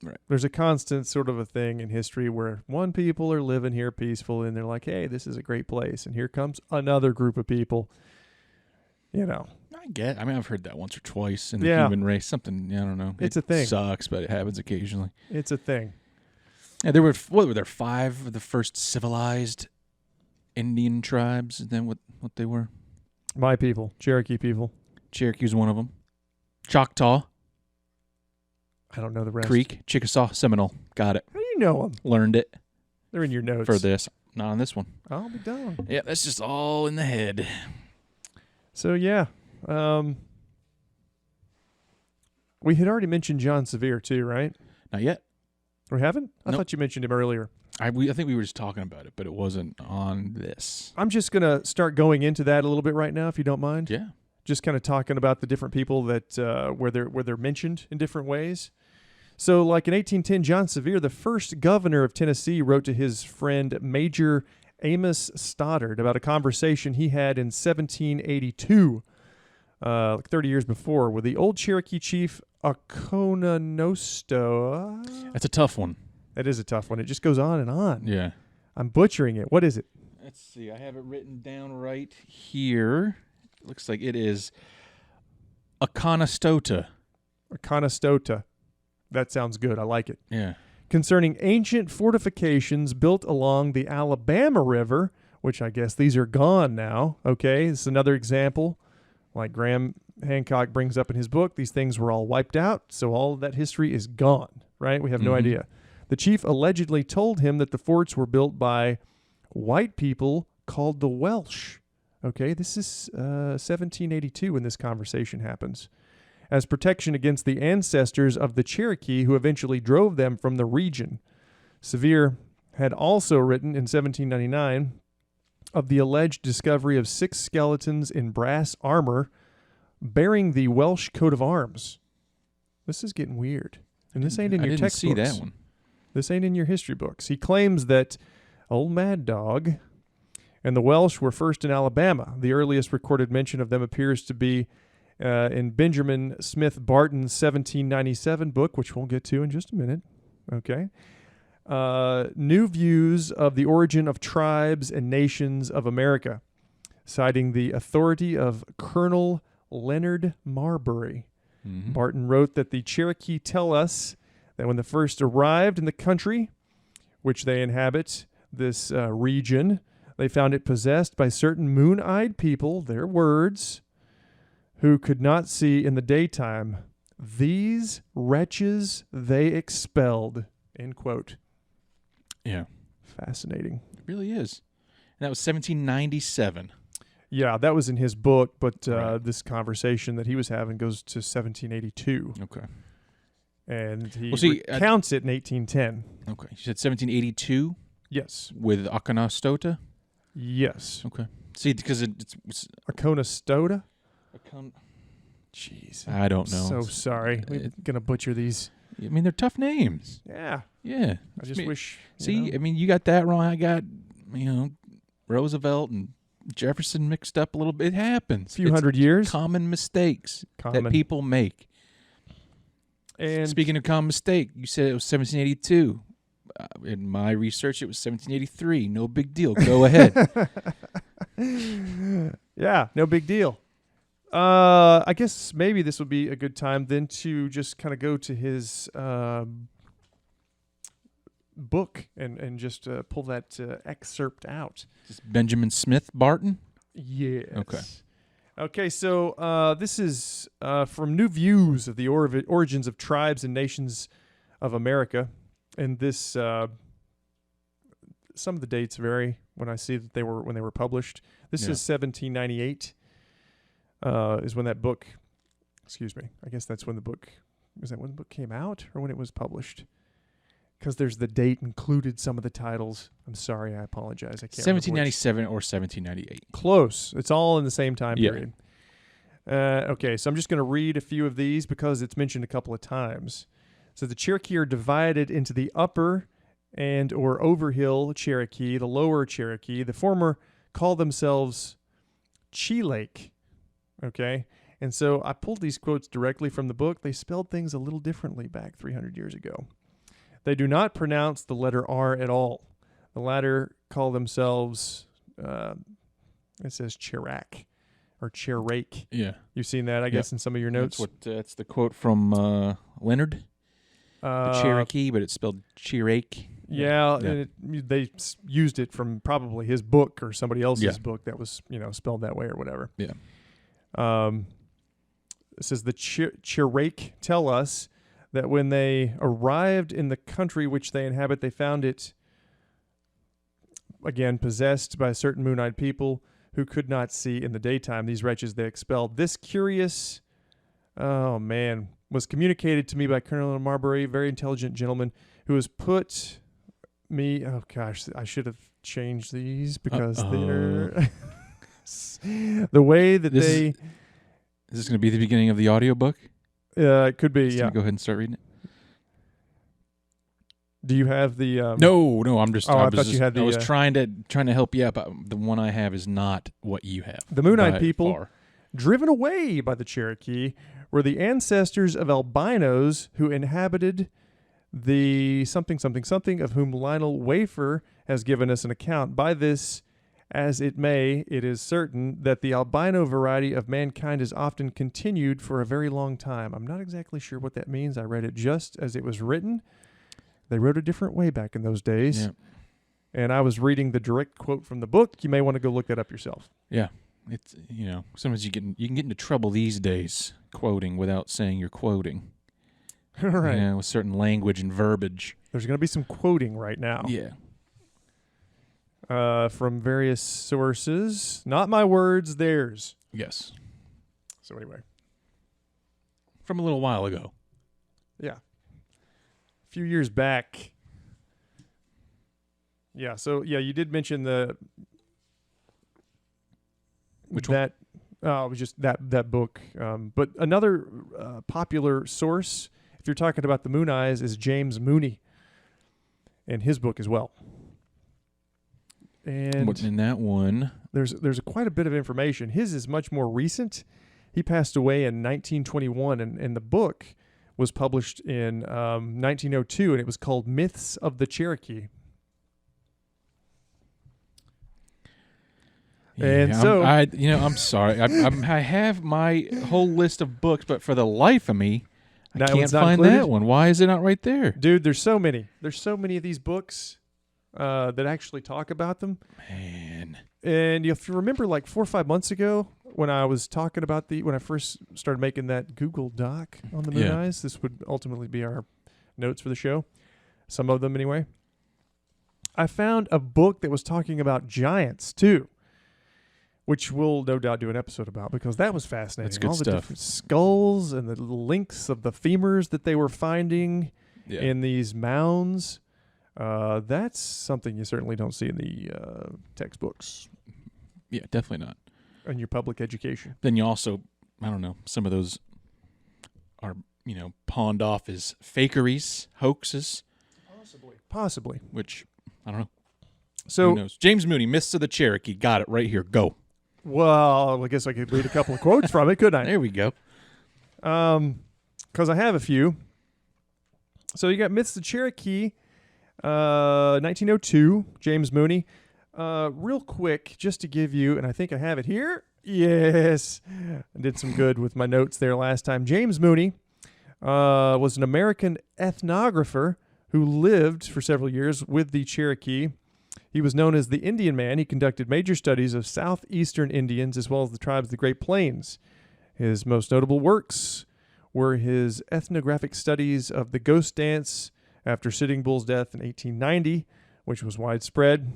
Right. There's a constant sort of a thing in history where one people are living here peacefully, and they're like, hey, this is a great place. And here comes another group of people, I mean, I've heard that once or twice in the Yeah. human race. Something, I don't know. It's it a thing. Sucks, but it happens occasionally. It's a thing. Yeah, there were 5 of the first civilized Indian tribes? Is that what they were? My people, Cherokee people. Cherokee was one of them. Choctaw, I don't know the rest. Creek, Chickasaw, Seminole. Got it. How do you know them? Learned it They're in your notes. for this. Not on this one. I'll be down. Yeah, that's just all in the head. So, yeah. We had already mentioned John Sevier, too, right? Not yet. We haven't? I Nope. thought you mentioned him earlier. I think we were just talking about it, but it wasn't on this. I'm just going to start going into that a little bit right now, if you don't mind. Yeah. Just kind of talking about the different people that where they're mentioned in different ways. So, like in 1810, John Sevier, the first governor of Tennessee, wrote to his friend Major Amos Stoddard about a conversation he had in 1782, like 30 years before, with the old Cherokee chief Akononosto. That's a tough one. That is a tough one. It just goes on and on. Yeah. I'm butchering it. What is it? Let's see. I have it written down right here. Looks like it is Akonostota. Akonostota. That sounds good. I like it. Yeah. concerning ancient fortifications built along the Alabama River, which I guess these are gone now. Okay, this is another example. Like Graham Hancock brings up in his book, these things were all wiped out, so all of that history is gone, right? We have no idea. The chief allegedly told him that the forts were built by white people called the Welsh. Okay, this is 1782 when this conversation happens, as protection against the ancestors of the Cherokee who eventually drove them from the region. Sevier had also written in 1799 of the alleged discovery of 6 skeletons in brass armor bearing the Welsh coat of arms. This is getting weird. And this ain't in your textbooks. I didn't see that one. This ain't in your history books. He claims that old Mad Dog and the Welsh were first in Alabama. The earliest recorded mention of them appears to be in Benjamin Smith Barton's 1797 book, which we'll get to in just a minute. Okay. New Views of the Origin of Tribes and Nations of America, citing the authority of Colonel Leonard Marbury. Barton wrote that the Cherokee tell us that when they first arrived in the country which they inhabit, this region, they found it possessed by certain moon-eyed people, their words, who could not see in the daytime. These wretches they expelled. End quote. Yeah. Fascinating. It really is. And that was 1797. Yeah, that was in his book, but Right. this conversation that he was having goes to 1782. Okay. And he Well, counts it in 1810. Okay. You said 1782 Yes. with Akanastota? Yes. Okay. See, because it's Aconastota? Akon- Jeez. I don't know. So sorry. We're going to butcher these. I mean, they're tough names. Yeah. Yeah. I just wish. See, I mean, you got that wrong. I got, Roosevelt and Jefferson mixed up a little bit. It happens. A few hundred years. Common mistakes Common. that people make. And Speaking of common mistake, you said it was 1782. In my research, it was 1783. No big deal. Go ahead. yeah, no big deal. I guess maybe this would be a good time then to just kind of go to his book and just pull that excerpt out. Is Benjamin Smith Barton? Yes. Okay. Okay, so this is from New Views of the Origins of Tribes and Nations of America. And this, some of the dates vary when I see that when they were published. This is 1798 is when that book, excuse me, I guess that's when the book, is that when the book came out or when it was published? Because there's the date included some of the titles. I'm sorry, I apologize. I can't 1797 or 1798. Close. It's all in the same time Yeah. period. Okay, so I'm just going to read a few of these because it's mentioned a couple of times. So the Cherokee are divided into the upper and or overhill Cherokee, the lower Cherokee. The former call themselves Chilake. Okay, and so I pulled these quotes directly from the book. They spelled things a little differently back 300 years ago. They do not pronounce the letter R at all. The latter call themselves, it says Cherokee or Cherokee. Yeah. You've seen that, I guess, in some of your notes. That's the quote from Leonard. The Cherokee, but it's spelled Cherokee. Yeah. And they used it from probably his book or somebody else's book that was, spelled that way or whatever. Yeah. It says the Cherokee tell us that when they arrived in the country which they inhabit, they found it, again, possessed by certain moon-eyed people who could not see in the daytime. These wretches they expelled. This curious, was communicated to me by Colonel Marbury, a very intelligent gentleman, who has put me, I should have changed these because they're the way that Is this going to be the beginning of the audiobook? It could be, Go ahead and start reading it. Do you have the? No. I'm just. I thought you had the. I was trying to help you out, but the one I have is not what you have. The Moon-eyed people, driven away by the Cherokee, were the ancestors of albinos who inhabited the something of whom Lionel Wafer has given us an account. By this, as it may, it is certain that the albino variety of mankind is often continued for a very long time. I'm not exactly sure what that means. I read it just as it was written. They wrote a different way back in those days. Yeah. And I was reading the direct quote from the book. You may want to go look that up yourself. Yeah. It's, sometimes you can get into trouble these days quoting without saying you're quoting. Right. With certain language and verbiage. There's going to be some quoting right now. Yeah. From various sources. Not my words, theirs. Yes. So anyway. From a little while ago. Yeah. A few years back. Yeah, so you did mention Which one? It was just that book. But another popular source, if you're talking about the moon eyes, is James Mooney and his book as well. And what's in that one? there's quite a bit of information. His is much more recent. He passed away in 1921, and the book was published in 1902, and it was called Myths of the Cherokee. And so I'm sorry. I have my whole list of books, but for the life of me, I can't find that one. Why is it not right there? Dude, there's so many. There's so many of these books that actually talk about them. Man. And if you remember, like 4 or 5 months ago, when I was talking about when I first started making that Google Doc on the moon eyes, this would ultimately be our notes for the show. Some of them, anyway. I found a book that was talking about giants too, which we'll no doubt do an episode about because that was fascinating. That's good All the stuff. different skulls and the links of the femurs that they were finding in these mounds. That's something you certainly don't see in the textbooks. Yeah, definitely not. In your public education. Then you also, I don't know, some of those are, pawned off as fakeries, hoaxes. Possibly. Which, I don't know. So, who knows? James Mooney, Myths of the Cherokee. Got it right here. Go. Well, I guess I could read a couple of quotes from it, couldn't I? There we go. Because I have a few. So you got Myths of the Cherokee, 1902, James Mooney. Real quick, just to give you, and I think I have it here. Yes. I did some good with my notes there last time. James Mooney was an American ethnographer who lived for several years with the Cherokee. He was known as the Indian Man. He conducted major studies of southeastern Indians as well as the tribes of the Great Plains. His most notable works were his ethnographic studies of the ghost dance after Sitting Bull's death in 1890, which was a widespread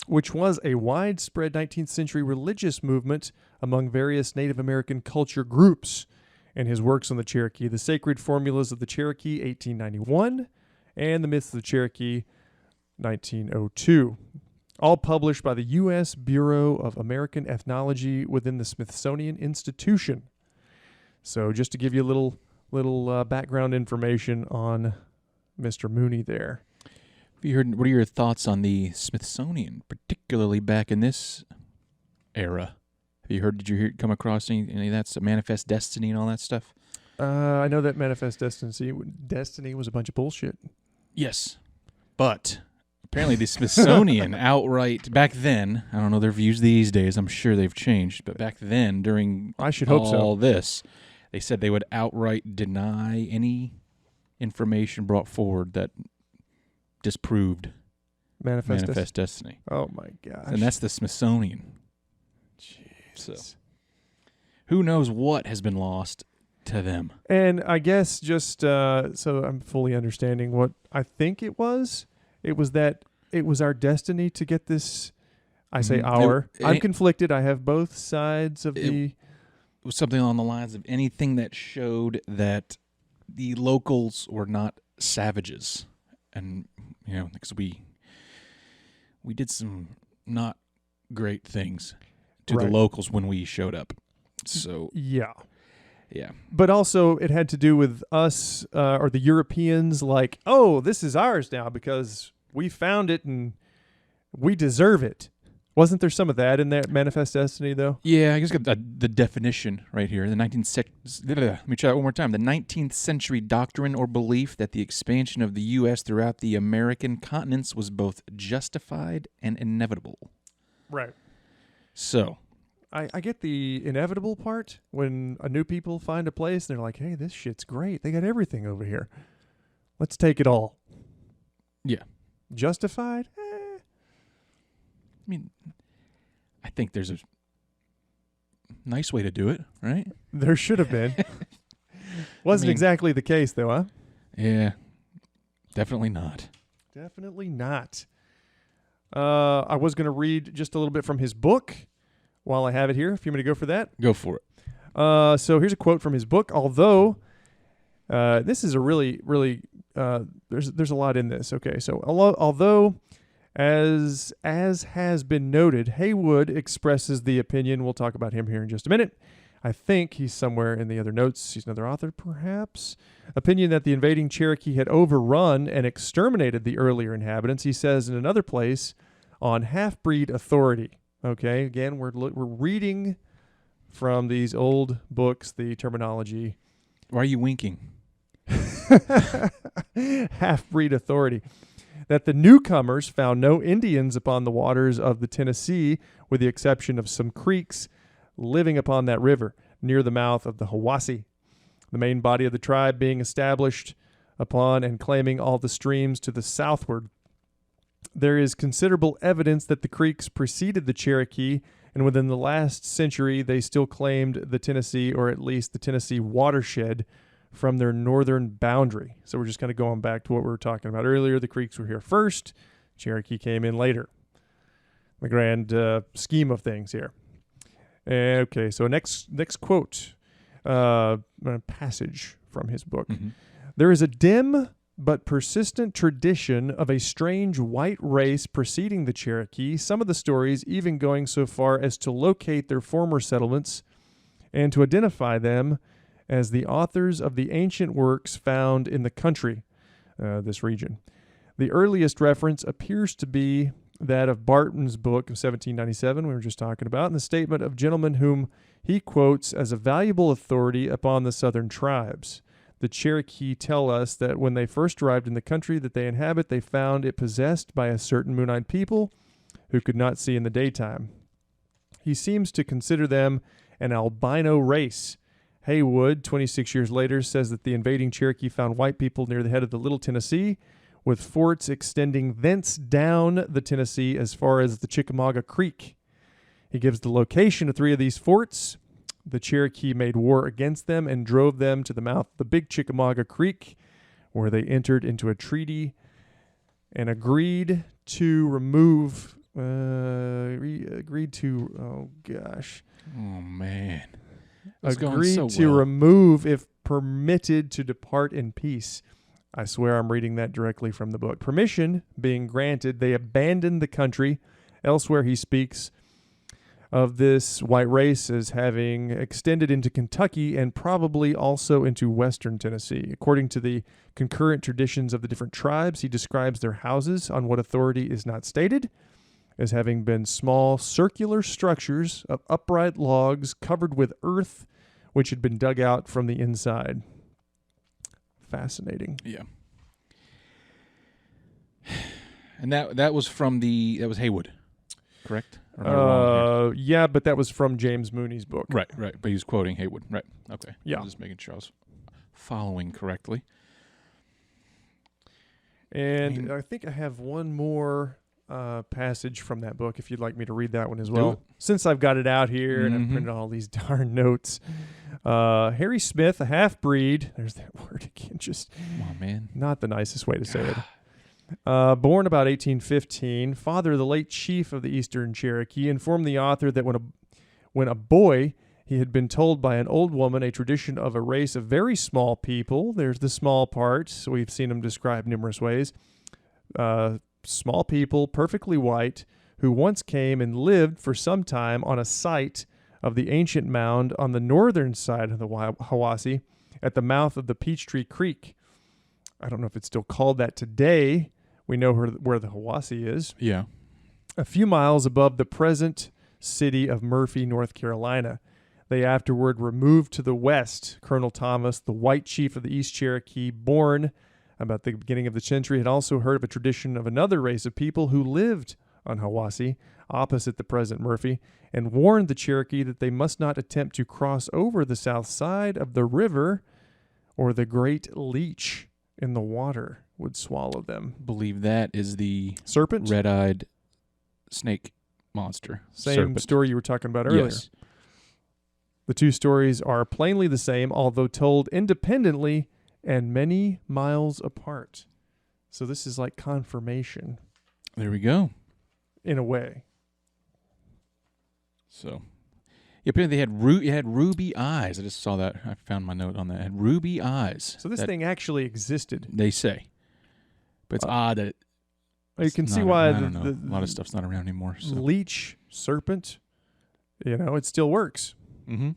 19th century religious movement among various Native American culture groups, and his works on the Cherokee, The Sacred Formulas of the Cherokee, 1891, and The Myths of the Cherokee, 1902. All published by the U.S. Bureau of American Ethnology within the Smithsonian Institution. So just to give you a little background information on Mr. Mooney there. What are your thoughts on the Smithsonian, particularly back in this era? Did you come across any of that, Manifest Destiny and all that stuff? I know that Manifest Destiny was a bunch of bullshit. Yes, but apparently the Smithsonian outright, back then, I don't know their views these days, I'm sure they've changed, but back then, during all this, they said they would outright deny any information brought forward that disproved Manifest Destiny. Oh my gosh. And that's the Smithsonian. Jesus. So, who knows what has been lost to them? And I guess just so I'm fully understanding what I think it was that it was our destiny to get this. I say our. I'm conflicted. I have both sides of the. It was something along the lines of anything that showed that the locals were not savages. And, because we did some not great things to the locals when we showed up. So yeah. Yeah. But also it had to do with us or the Europeans like, oh, this is ours now because we found it and we deserve it. Wasn't there some of that in that Manifest Destiny, though? Yeah, I guess got the definition right here. Let me try that one more time. The 19th century doctrine or belief that the expansion of the U.S. throughout the American continents was both justified and inevitable. Right. So, I get the inevitable part when a new people find a place and they're like, hey, this shit's great. They got everything over here. Let's take it all. Yeah. Justified? I mean, I think there's a nice way to do it, right? There should have been. Wasn't exactly the case, though, huh? Yeah, definitely not. Definitely not. I was going to read just a little bit from his book while I have it here. If you want me to go for that. Go for it. So here's a quote from his book. Although this is a really, there's a lot in this. Okay, so although as has been noted, Haywood expresses the opinion. We'll talk about him here in just a minute. I think he's somewhere in the other notes. He's another author, perhaps. Opinion that the invading Cherokee had overrun and exterminated the earlier inhabitants. He says in another place on half-breed authority. Okay, again, we're reading from these old books, the terminology. Why are you winking? Half-breed authority. That the newcomers found no Indians upon the waters of the Tennessee, with the exception of some Creeks living upon that river near the mouth of the Hiwassee, the main body of the tribe being established upon and claiming all the streams to the southward. There is considerable evidence that the Creeks preceded the Cherokee, and within the last century they still claimed the Tennessee, or at least the Tennessee watershed, from their northern boundary. So we're just kind of going back to what we were talking about earlier. The Creeks were here first. Cherokee came in later. The grand scheme of things here. Okay, so next quote, passage from his book. Mm-hmm. There is a dim but persistent tradition of a strange white race preceding the Cherokee, some of the stories even going so far as to locate their former settlements and to identify them as the authors of the ancient works found in the country, this region. The earliest reference appears to be that of Barton's book of 1797, we were just talking about, and the statement of gentlemen whom he quotes as a valuable authority upon the southern tribes. The Cherokee tell us that when they first arrived in the country that they inhabit, they found it possessed by a certain moon-eyed people who could not see in the daytime. He seems to consider them an albino race. Haywood, 26 years later, says that the invading Cherokee found white people near the head of the Little Tennessee, with forts extending thence down the Tennessee as far as the Chickamauga Creek. He gives the location of 3 of these forts. The Cherokee made war against them and drove them to the mouth of the Big Chickamauga Creek, where they entered into a treaty and agreed to remove. Agreed to. Oh gosh. Oh man. Agreed to remove if permitted to depart in peace. I swear I'm reading that directly from the book. Permission being granted, they abandoned the country. Elsewhere he speaks of this white race as having extended into Kentucky and probably also into western Tennessee. According to the concurrent traditions of the different tribes, he describes their houses, on what authority is not stated, as having been small circular structures of upright logs covered with earth, which had been dug out from the inside. Fascinating. Yeah. And that was was Haywood, correct? Or am I wrong here? Yeah, but that was from James Mooney's book. Right. But he's quoting Haywood. Right. Okay. Yeah. I'm just making sure I was following correctly. And I think I have one more passage from that book, if you'd like me to read that one as well. Since I've got it out here and I've printed all these darn notes. Harry Smith, a half-breed. There's that word again. Just come on, man. Not the nicest way to say it. Born about 1815, father of the late chief of the Eastern Cherokee, informed the author that when a boy, he had been told by an old woman a tradition of a race of very small people. There's the small part, so we've seen them described numerous ways. Small people, perfectly white, who once came and lived for some time on a site of the ancient mound on the northern side of the Hiwassee at the mouth of the Peachtree Creek. I don't know if it's still called that today. We know where the Hiwassee is. Yeah. A few miles above the present city of Murphy, North Carolina. They afterward removed to the west. Colonel Thomas, the white chief of the East Cherokee, born about the beginning of the century, had also heard of a tradition of another race of people who lived on Hiwassee, opposite the present Murphy, and warned the Cherokee that they must not attempt to cross over the south side of the river or the Great Leech in the water. would swallow them. Believe that is the Serpent? red-eyed snake monster. Same Serpent. story you were talking about earlier. Yes. The two stories are plainly the same, although told independently and many miles apart. So this is like confirmation There we go. in a way. So, yeah, apparently they had ruby eyes. I just saw that. I found my note on that. It had ruby eyes. So this that thing actually existed. they say, but it's odd that You can it's see not- why I the, don't know. the A lot of stuff's not around anymore. So. leech serpent, it still works. Mm-hmm.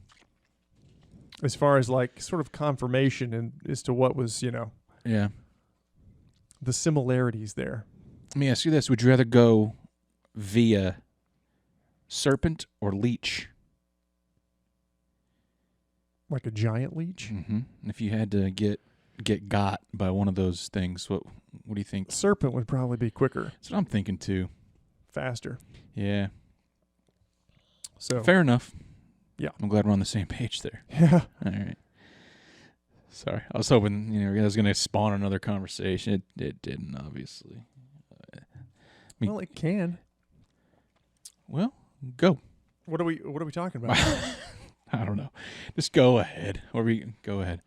As far as like sort of confirmation and as to what was, Yeah. the similarities there. Let me ask you this: would you rather go via serpent or leech? Like a giant leech? Mm-hmm. And if you had to get got by one of those things, what do you think? Serpent would probably be quicker, That's what I'm thinking too. faster. Yeah. So Fair enough. Yeah. I'm glad we're on the same page there. yeah. All right. Sorry. I was hoping, I was going to spawn another conversation. It didn't, obviously. Me- Well, it can. Well, go. What are we talking about? I don't know. Just go ahead. Go ahead.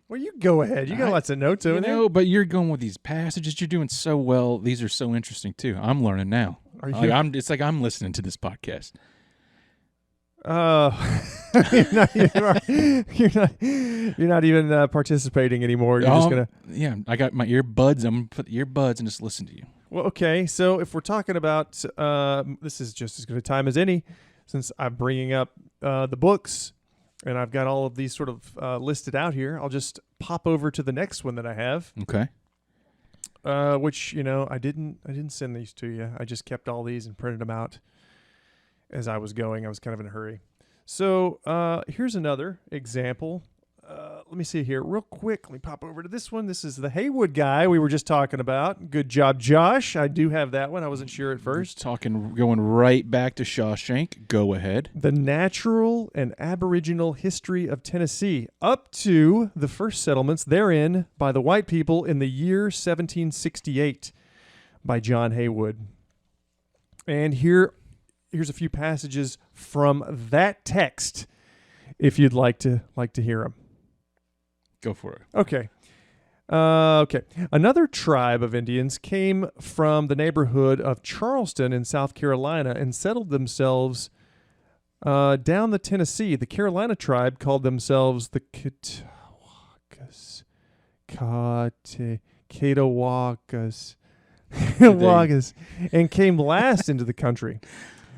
Well, you go ahead. You got lots of notes over there. But you're going with these passages. You're doing so well. These are so interesting too. I'm learning now. Are you? It's like I'm listening to this podcast. You're not even participating anymore. You're just gonna. Yeah, I got my earbuds. I'm gonna put the earbuds and just listen to you. Well, okay. So if we're talking about, this is just as good a time as any, since I'm bringing up the books, and I've got all of these sort of listed out here. I'll just pop over to the next one that I have. Okay. Which I didn't send these to you. I just kept all these and printed them out as I was going. I was kind of in a hurry. So here's another example. Let me see here real quick. Let me pop over to this one. This is the Haywood guy we were just talking about. Good job, Josh. I do have that one. I wasn't sure at first. Going right back to Shawshank. Go ahead. The Natural and Aboriginal History of Tennessee, up to the first settlements therein by the white people in the year 1768 by John Haywood. And here's a few passages from that text if you'd like to hear them. Go for it. Okay. Okay. Another tribe of Indians came from the neighborhood of Charleston in South Carolina and settled themselves down the Tennessee. The Carolina tribe called themselves the Catawacas and came last into the country.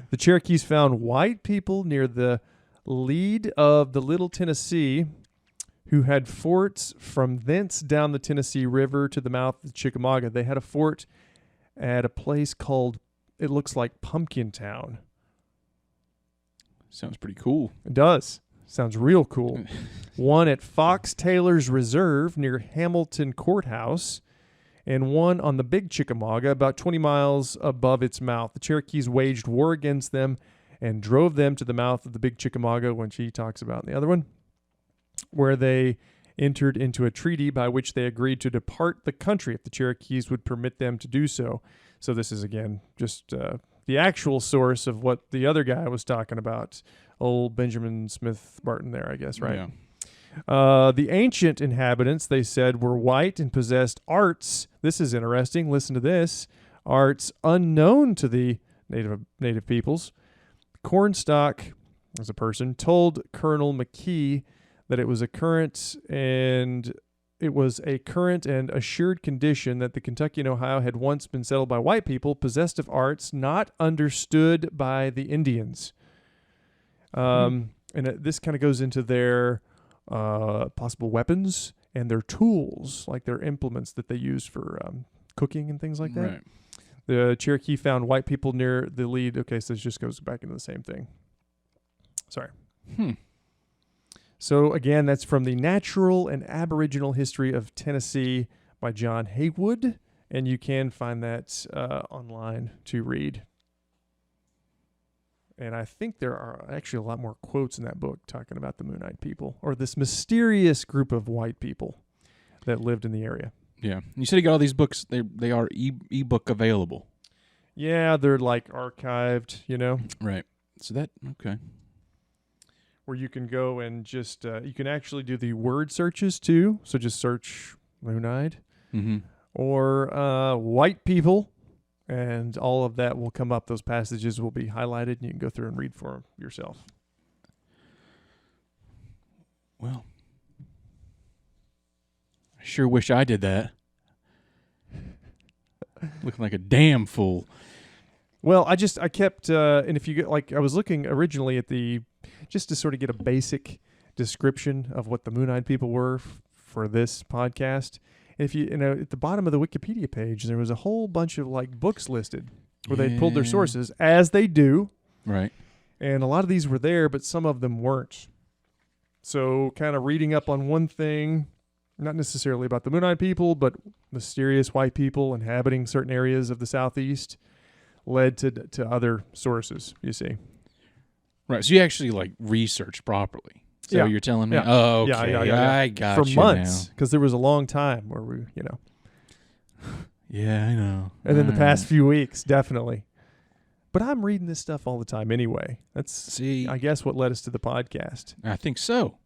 The Cherokees found white people near the lead of the Little Tennessee who had forts from thence down the Tennessee River to the mouth of the Chickamauga. They had a fort at a place called, it looks like Pumpkin Town. Sounds pretty cool. It does. Sounds real cool. One at Fox Taylor's Reserve near Hamilton Courthouse, and one on the Big Chickamauga about 20 miles above its mouth. The Cherokees waged war against them and drove them to the mouth of the Big Chickamauga, which he talks about in the other one, where they entered into a treaty by which they agreed to depart the country if the Cherokees would permit them to do so. So this is, again, just the actual source of what the other guy was talking about, old Benjamin Smith Barton there, I guess, right? Yeah. The ancient inhabitants, they said, were white and possessed arts. This is interesting. Listen to this. Arts unknown to the native peoples. Cornstalk, as a person, told Colonel McKee that it was a current and assured condition that the Kentucky and Ohio had once been settled by white people possessed of arts not understood by the Indians. And this kind of goes into their possible weapons and their tools, like their implements that they use for cooking and things like that. Right. The Cherokee found white people near the lead. Okay, so this just goes back into the same thing. Sorry. So again, that's from the Natural and Aboriginal History of Tennessee by John Haywood, and you can find that online to read. And I think there are actually a lot more quotes in that book talking about the Moon-Eyed people, or this mysterious group of white people that lived in the area. Yeah. You said you got all these books. They are ebook available. Yeah, they're like archived, Right. So that okay. where you can go and just you can actually do the word searches too. So just search moon-eyed Mm-hmm. or white people, and all of that will come up. Those passages will be highlighted, and you can go through and read for yourself. Well, I sure wish I did that. Looking like a damn fool. Well, I kept, and if you get I was looking originally at just to sort of get a basic description of what the Moon-eyed people were for this podcast. And if you know, at the bottom of the Wikipedia page, there was a whole bunch of books listed where they pulled their sources, as they do. Right. And a lot of these were there, but some of them weren't. So kind of reading up on one thing, not necessarily about the Moon-eyed people, but mysterious white people inhabiting certain areas of the Southeast, led to other sources, you see. Right. So you actually researched properly. So you're telling me? Yeah. Oh, okay. Yeah. I got for you months, now. because there was a long time where we, Yeah, I know. And then the past few weeks, definitely. But I'm reading this stuff all the time anyway. That's, I guess, what led us to the podcast. I think so.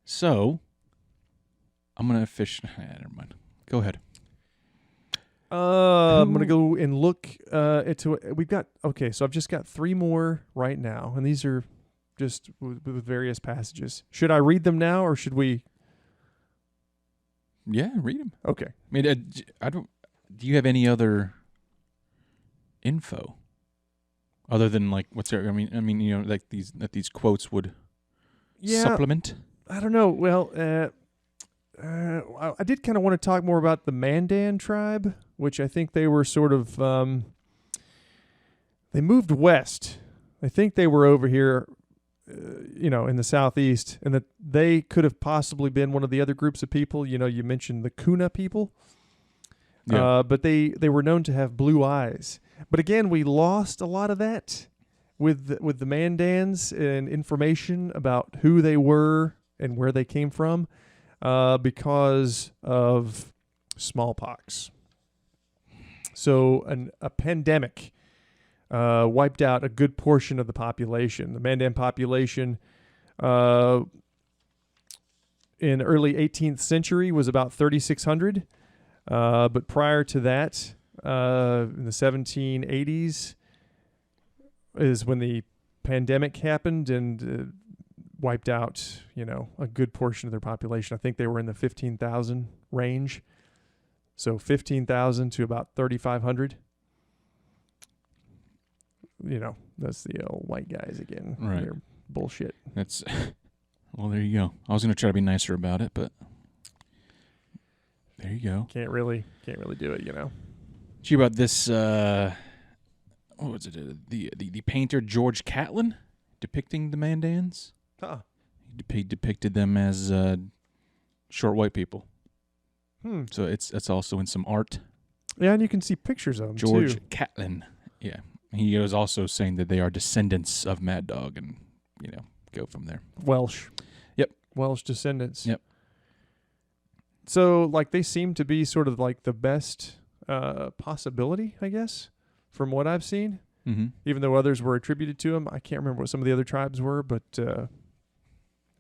So, I'm going to fish. Never mind. Go ahead. I'm going to go and look into it. We've got, so I've just got 3 more right now, and these are just with various passages. Should I read them now, or should we? Yeah, read them. Okay. I mean, I don't. Do you have any other info other than what's there? I mean, these quotes would supplement. I don't know. Well, I did kind of want to talk more about the Mandan tribe, which I think they were sort of they moved west. I think they were over here, in the Southeast, and that they could have possibly been one of the other groups of people. You mentioned the Kuna people. Yeah. But they were known to have blue eyes. But again, we lost a lot of that with the Mandans and information about who they were and where they came from because of smallpox. So a pandemic wiped out a good portion of the population. The Mandan population in early 18th century was about 3,600. But prior to that, in the 1780s, is when the pandemic happened and wiped out, a good portion of their population. I think they were in the 15,000 range. So 15,000 to about 3,500. That's the old white guys again. Right. They're bullshit. That's well. There you go. I was gonna try to be nicer about it, but. There you go. Can't really do it, Did you hear about this? What was it? The painter George Catlin depicting the Mandans. Huh. He depicted them as short white people. So it's also in some art. Yeah, and you can see pictures of them George too. Catlin. Yeah, he was also saying that they are descendants of Mad Dog, and go from there. Welsh. Yep. Welsh descendants. Yep. So, they seem to be sort of the best possibility, I guess, from what I've seen. Mm-hmm. Even though others were attributed to them, I can't remember what some of the other tribes were, but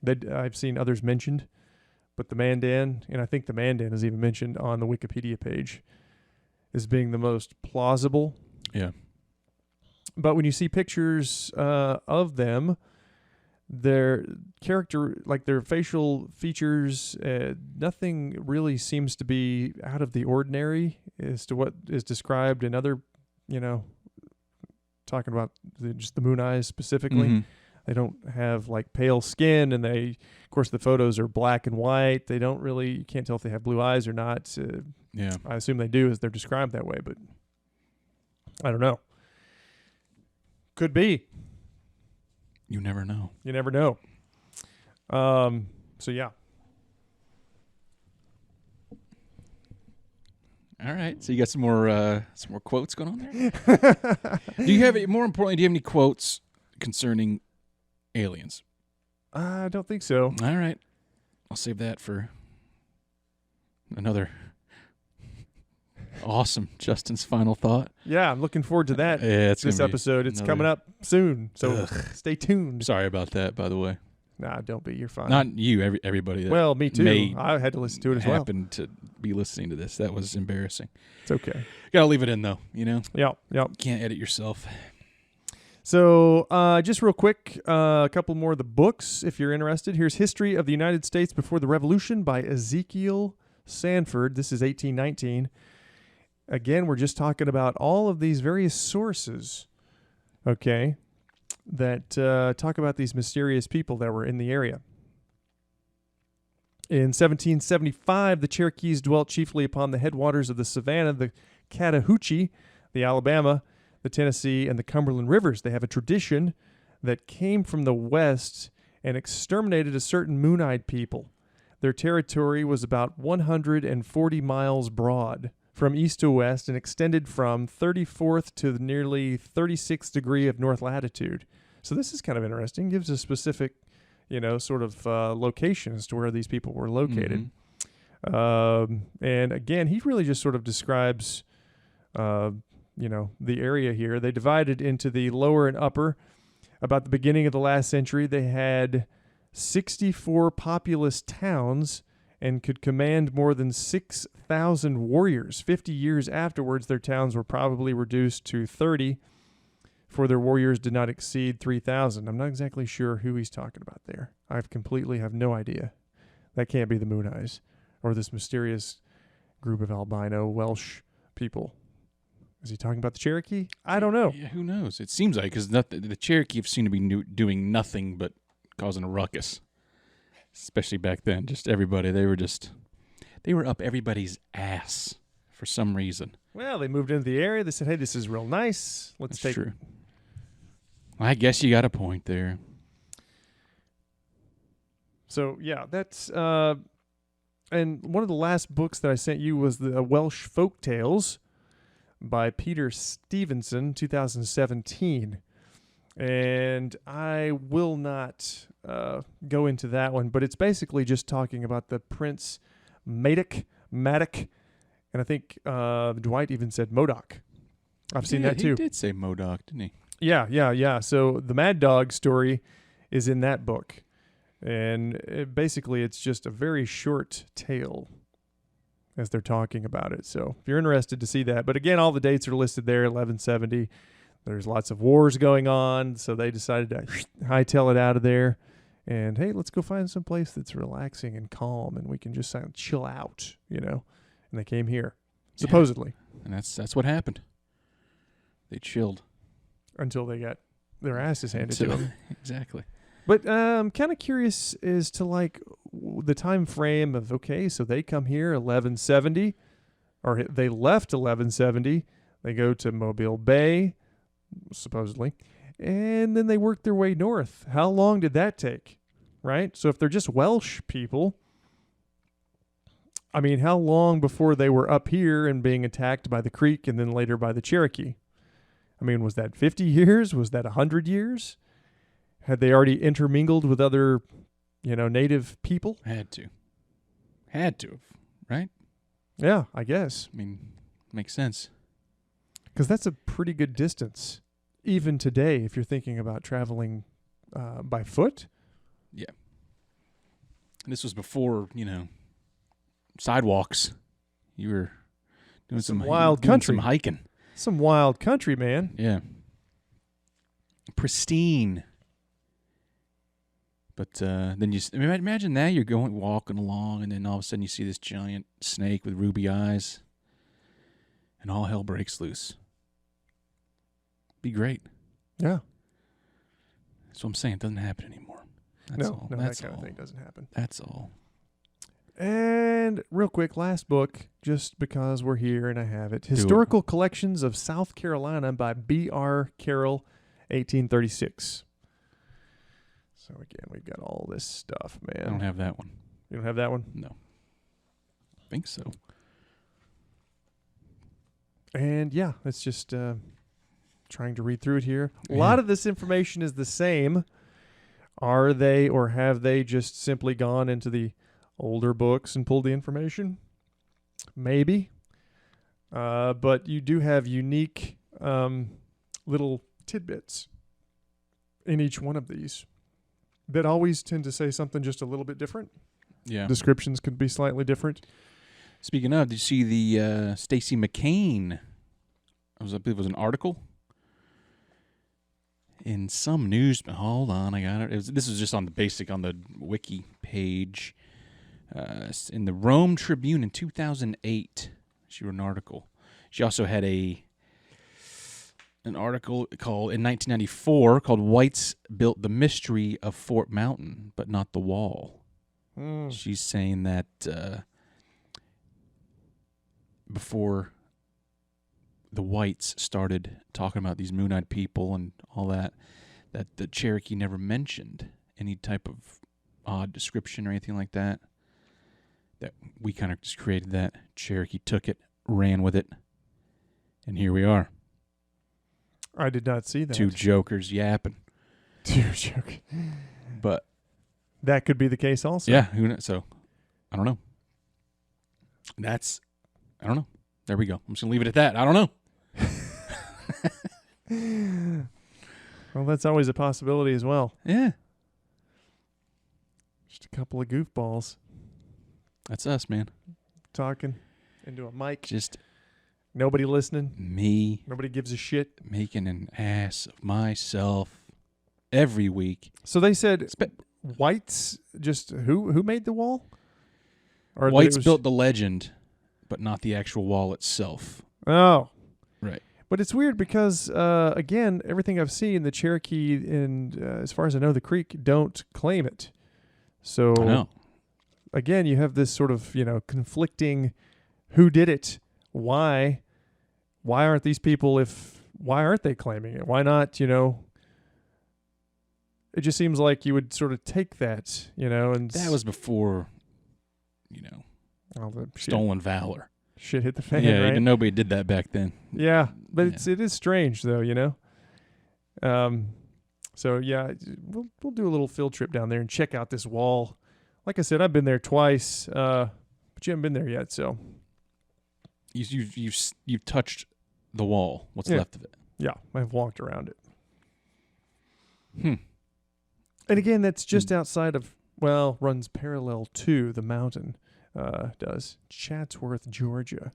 I've seen others mentioned. But the Mandan, and I think the Mandan is even mentioned on the Wikipedia page, as being the most plausible. Yeah. But when you see pictures of them, their character, their facial features, nothing really seems to be out of the ordinary as to what is described in other, talking about just the moon eyes specifically. Mm-hmm. They don't have pale skin, and of course, the photos are black and white. They don't really, you can't tell if they have blue eyes or not. Yeah. I assume they do, as they're described that way, but I don't know. Could be. You never know. You never know. So yeah. All right. So you got some more quotes going on there? Do you have any quotes concerning aliens? I don't think so. All right. I'll save that for Another awesome Justin's final thought. Yeah, I'm looking forward to that. Yeah, it's This gonna be episode. It's another- coming up soon, so Ugh. stay tuned. Sorry about that, by the way. Nah, don't be. You're fine. Not you, everybody that well, me too. may I had to listen to it as well. happened to be listening to this. That was embarrassing. It's okay. Gotta leave it in, though, you know? Yeah. Can't edit yourself. So, just real quick, a couple more of the books, if you're interested. Here's History of the United States Before the Revolution by Ezekiel Sanford. This is 1819. Again, we're just talking about all of these various sources, okay, that talk about these mysterious people that were in the area. In 1775, the Cherokees dwelt chiefly upon the headwaters of the Savannah, the Chattahoochee, the Alabama, the Tennessee, and the Cumberland rivers. They have a tradition that came from the west and exterminated a certain moon-eyed people. Their territory was about 140 miles broad from east to west and extended from 34th to the nearly 36th degree of north latitude. So this is kind of interesting. Gives a specific, sort of location as to where these people were located. And again, he really just sort of describes, the area here. They divided into the lower and upper. About the beginning of the last century, they had 64 populous towns and could command more than 6,000 warriors. 50 years afterwards, their towns were probably reduced to 30, for their warriors did not exceed 3,000. I'm not exactly sure who he's talking about there. I completely have no idea. That can't be the Moon Eyes or this mysterious group of albino Welsh people. Is he talking about the Cherokee? I don't know. Yeah, who knows? It seems like, because the Cherokee seem to be doing nothing but causing a ruckus. Especially back then. Just everybody. They were up everybody's ass for some reason. Well, they moved into the area. They said, hey, this is real nice. Let's take true. I guess you got a point there. So, yeah, that's... and one of the last books that I sent you was the Welsh Folk Tales by Peter Stevenson, 2017. And I will not go into that one, but it's basically just talking about the Prince Madoc, and I think Dwight even said Modoc. I've seen that too. He did say Modoc, didn't he? Yeah. So the Mad Dog story is in that book. And basically it's just a very short tale as they're talking about it. So if you're interested to see that. But again, all the dates are listed there, 1170. There's lots of wars going on, so they decided to hightail it out of there. And, hey, let's go find some place that's relaxing and calm, and we can just chill out, And they came here, supposedly. Yeah. And that's what happened. They chilled. Until they got their asses handed to them. Exactly. But I'm kind of curious as to, the time frame of, okay, so they come here 1170, or they left 1170. They go to Mobile Bay, supposedly, and then they work their way north. How long did that take, right? So if they're just Welsh people, I mean, how long before they were up here and being attacked by the Creek and then later by the Cherokee? I mean, was that 50 years? Was that 100 years? Had they already intermingled with other, native people? Had to have, right? Yeah, I guess. I mean, makes sense. Because that's a pretty good distance, even today, if you're thinking about traveling by foot. Yeah. And this was before, sidewalks. You were doing some wild country. some hiking. Some wild country, man. Yeah. Pristine. But then imagine that you're walking along, and then all of a sudden you see this giant snake with ruby eyes, and all hell breaks loose. Be great. Yeah. That's what I'm saying. It doesn't happen anymore. That's all. No, That's that kind all. of thing doesn't happen. That's all. And real quick, last book, just because we're here and I have it. Historical Collections of South Carolina by B.R. Carroll, 1836. So again, we've got all this stuff, man. I don't have that one. You don't have that one? No. I think so. And yeah, it's just trying to read through it here. Yeah. A lot of this information is the same. Are they or have they just simply gone into the older books and pulled the information? Maybe. But you do have unique little tidbits in each one of these that always tend to say something just a little bit different. Yeah. Descriptions could be slightly different. Speaking of, did you see the Stacey McCain? I believe it was an article in some news. Hold on, I got it. This was just on the wiki page. In the Rome Tribune in 2008, she wrote an article. She also had an article called in 1994 called "Whites Built the Mystery of Fort Mountain, but Not the Wall." She's saying that before the whites started talking about these moon-eyed people and all that the Cherokee never mentioned any type of odd description or anything like that. That we kind of just created that. Cherokee took it, ran with it, and here we are. I did not see that. Two jokers yapping. Two jokers. But that could be the case also. yeah, who knows? So I don't know. I don't know. There we go. I'm just gonna leave it at that. I don't know. Well, that's always a possibility as well. Yeah. Just a couple of goofballs That's us, man. talking into a mic. Just Nobody listening. me Nobody gives a shit. making an ass of myself every week. So they said whites just who made the wall? Or Whites built the legend, but not the actual wall itself. Oh. Right. But it's weird because, again, everything I've seen, the Cherokee and, as far as I know, the Creek don't claim it. So, I know. again, you have this sort of, conflicting who did it, why aren't these people, why aren't they claiming it? Why not, it just seems like you would sort of take that, and... That was before, all the stolen valor. Shit hit the fan, Yeah, right? nobody did that back then. Yeah, but Yeah. it is strange though, So yeah, we'll do a little field trip down there and check out this wall. Like I said, I've been there twice, but you haven't been there yet. So You've touched the wall. What's Yeah. left of it? yeah, I've walked around it. Hmm. And again, that's just outside of runs parallel to the mountain. Does Chatsworth, Georgia.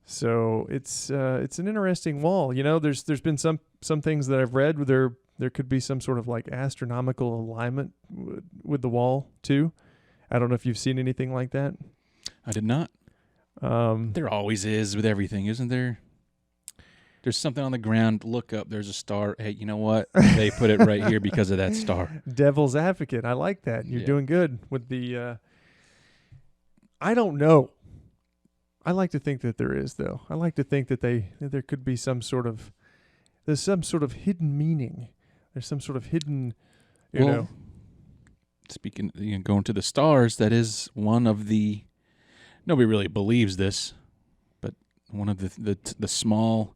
So it's an interesting wall. There's been some things that I've read where there could be some sort of like astronomical alignment with the wall too. I don't know if you've seen anything like that. I did not. There always is with everything, isn't there? There's something on the ground. Look up. There's a star. Hey, you know what? They put it right here because of that star. Devil's advocate. I like that. You're Yeah. doing good with the. I don't know. I like to think that there is, though. I like to think that there could be there's some sort of hidden meaning. There's some sort of hidden, Speaking, going to the stars, that is one of the. Nobody really believes this, but one of the small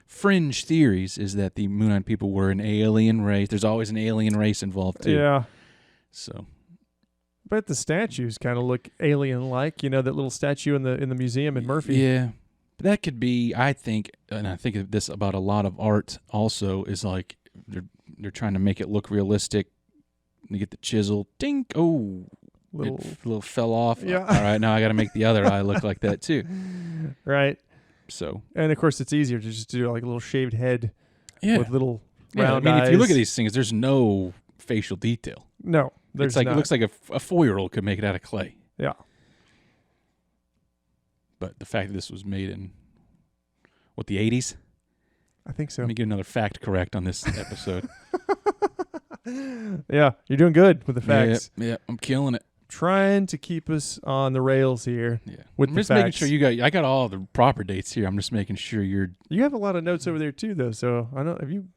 fringe theories is that the Moon-eyed people were an alien race. There's always an alien race involved too. Yeah. So. But the statues kind of look alien-like. That little statue in the museum in Murphy. Yeah. But that could be, I think, and I think of this about a lot of art also, is like they're trying to make it look realistic. They get the chisel, dink, oh, little fell off. Yeah. All right, now I got to make the other eye look like that too. Right. So. And of course, it's easier to just do like a little shaved head with little Yeah, round eyes. if you look at these things, there's no facial detail. No, there's It not. looks like a 4-year-old could make it out of clay. Yeah. But the fact that this was made in, the 80s? I think so. Let me get another fact correct on this episode. Yeah, you're doing good with the facts. Yeah, I'm killing it. Trying to keep us on the rails here. Yeah. With I'm the just making facts. sure I got all the proper dates here. I'm just making sure you're. You have a lot of notes over there too, though. So I don't. Have you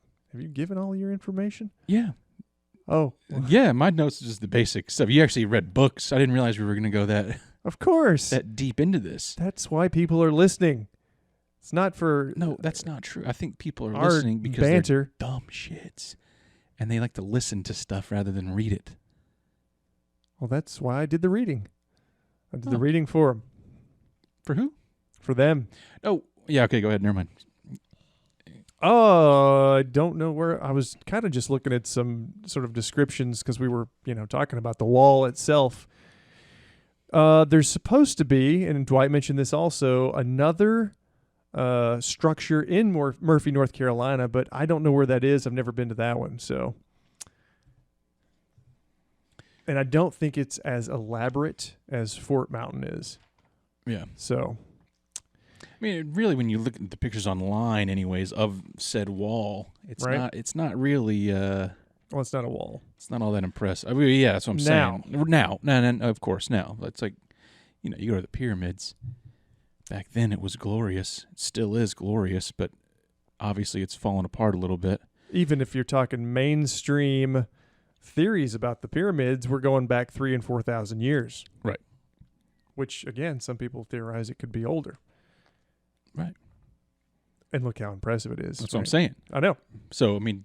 given all your information? Yeah. Oh, Yeah, my notes is just the basic stuff. You actually read books. I didn't realize we were going to go of course. that deep into this. That's why people are listening. It's not for No, that's not true. I think people are our listening because banter. they're dumb shits. And they like to listen to stuff rather than read it. Well, that's why I did the reading. I did the Oh. reading for them. For who? For them. Oh, yeah. Okay, go ahead. Never mind. I don't know where. I was kind of just looking at some sort of descriptions because we were, talking about the wall itself. There's supposed to be, and Dwight mentioned this also, another structure in Murphy, North Carolina, but I don't know where that is. I've never been to that one, so. And I don't think it's as elaborate as Fort Mountain is. Yeah. So. I mean, really, when you look at the pictures online, anyways, of said wall, it's Right. not. It's not really. Well, it's not a wall. It's not all that impressive. I mean, yeah, that's what I'm saying. Now, no, of course, now. It's like, you go to the pyramids. Back then, it was glorious. It still is glorious, but obviously, it's fallen apart a little bit. Even if you're talking mainstream theories about the pyramids, we're going back 3,000 and 4,000 years. Right. Which, again, some people theorize it could be older. Right. And look how impressive it is. That's what I'm saying. I know. So, I mean,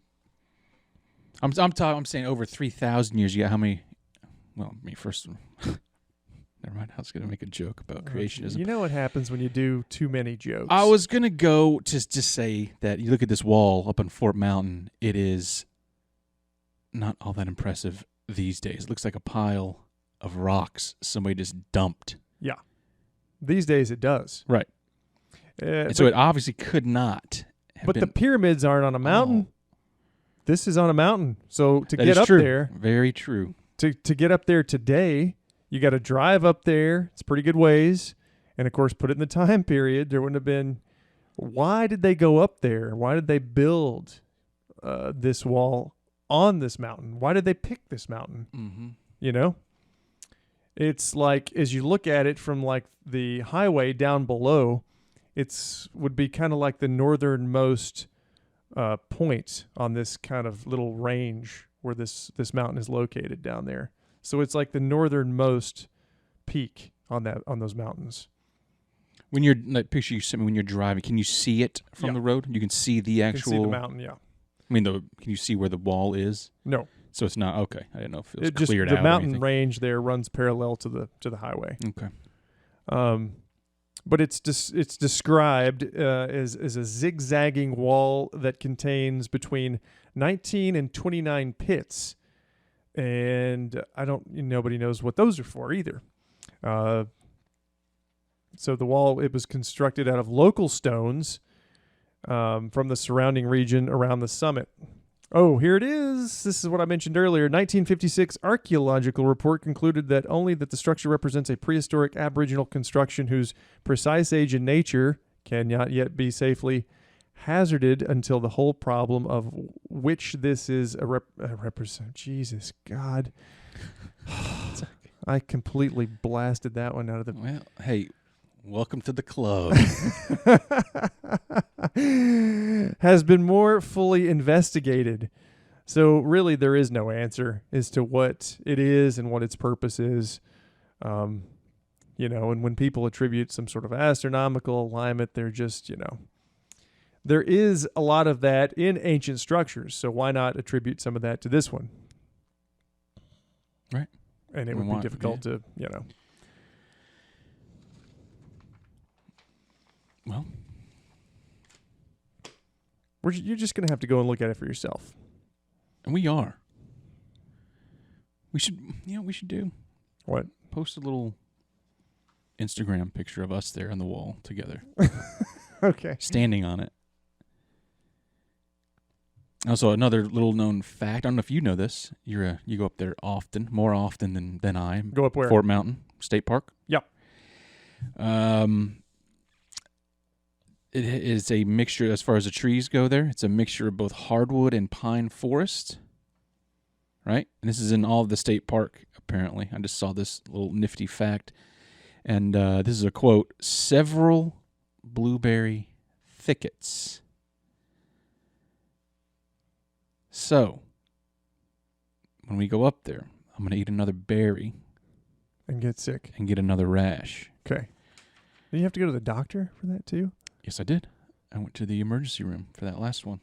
I'm saying over 3,000 years. You got how many? Well, I mean, first, never mind. I was going to make a joke about creationism. You know what happens when you do too many jokes? I was going to go just say that you look at this wall up on Fort Mountain. It is not all that impressive these days. It looks like a pile of rocks somebody just dumped. Yeah. These days it does. Right. And so it obviously could not have But been. the pyramids aren't on a mountain. Oh. This is on a mountain. So to That get is up true. there, Very true. to get up there today, you got to drive up there. It's pretty good ways. And of course, put it in the time period. There wouldn't have been. Why did they go up there? Why did they build this wall on this mountain? Why did they pick this mountain? Mm-hmm. It's like, as you look at it from like the highway down below, would be kind of like the northernmost point on this kind of little range where this mountain is located down there. So it's like the northernmost peak on those mountains. When you're picture you sent me when you're driving, can you see it from the road? You can see the actual. You can see the mountain, yeah. I mean, can you see where the wall is? No. So it's not okay. I didn't know if it was Just cleared out. The mountain range there runs parallel to the highway. Okay. But it's described as a zigzagging wall that contains between 19 and 29 pits, and nobody knows what those are for either. So the wall, it was constructed out of local stones from the surrounding region around the summit. Oh, here it is. This is what I mentioned earlier. 1956 archaeological report concluded that the structure represents a prehistoric aboriginal construction whose precise age and nature cannot yet be safely hazarded until the whole problem of which this is a represent. Jesus God. I completely blasted that one out of the... Well, hey, welcome to the club. Has been more fully investigated. So really there is no answer as to what it is and what its purpose is. And when people attribute some sort of astronomical alignment, they're just, there is a lot of that in ancient structures. So why not attribute some of that to this one? Right. And it would be difficult to, Well, you're just going to have to go and look at it for yourself. And we are. We should, we should do. What? Post a little Instagram picture of us there on the wall together. Okay. Standing on it. Also, another little known fact. I don't know if you know this. You go up there often, more often than I. Go up where? Fort Mountain State Park. Yep. It is a mixture, as far as the trees go there, it's a mixture of both hardwood and pine forest, right? And this is in all of the state park, apparently. I just saw this little nifty fact. And this is a quote, several blueberry thickets. So, when we go up there, I'm going to eat another berry. And get sick. And get another rash. Okay. Do you have to go to the doctor for that too? Yes, I did. I went to the emergency room for that last one.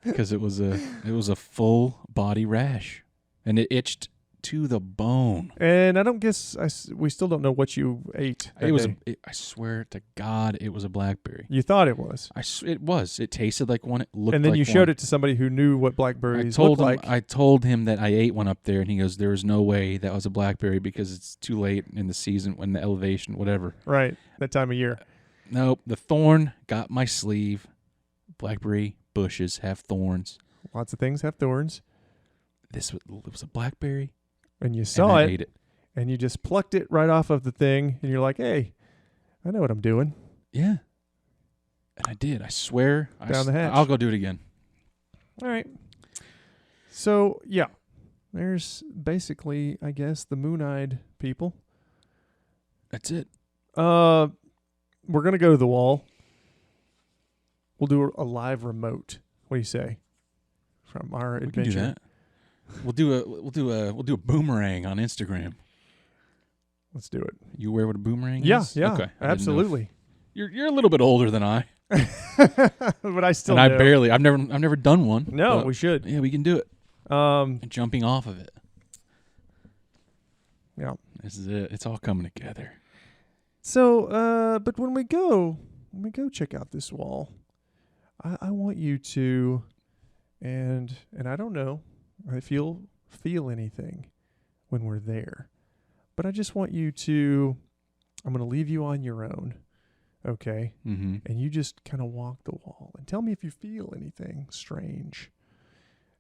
Because it was a full body rash. And it itched to the bone. And I don't guess we still don't know what you ate. It was. I swear to God, it was a blackberry. You thought it was. It was. It tasted like one. It looked like one. And then you showed it to somebody who knew what blackberries looked like. I told him that I ate one up there, and he goes, "There was no way that was a blackberry because it's too late in the season when the elevation, whatever." Right, that time of year. Nope. The thorn got my sleeve. Blackberry bushes have thorns. Lots of things have thorns. It was a blackberry. And you saw and I ate it. And you just plucked it right off of the thing, and you're like, hey, I know what I'm doing. Yeah. And I did. I swear. Down the hatch. I'll go do it again. All right. So, yeah. There's basically, I guess, the moon-eyed people. That's it. We're going to go to the wall. We'll do a live remote. What do you say? From our adventure. We can do that. We'll do a boomerang on Instagram. Let's do it. You aware what a boomerang is? Yeah, okay. Absolutely. You're a little bit older than I. But I still and know. I've never done one. No, we should. Yeah, we can do it. And jumping off of it. Yeah. This is it. It's all coming together. So, but when we go check out this wall, I want you to, and I don't know if you'll feel anything when we're there, but I just want you to, I'm going to leave you on your own, okay? Mm-hmm. And you just kind of walk the wall and tell me if you feel anything strange,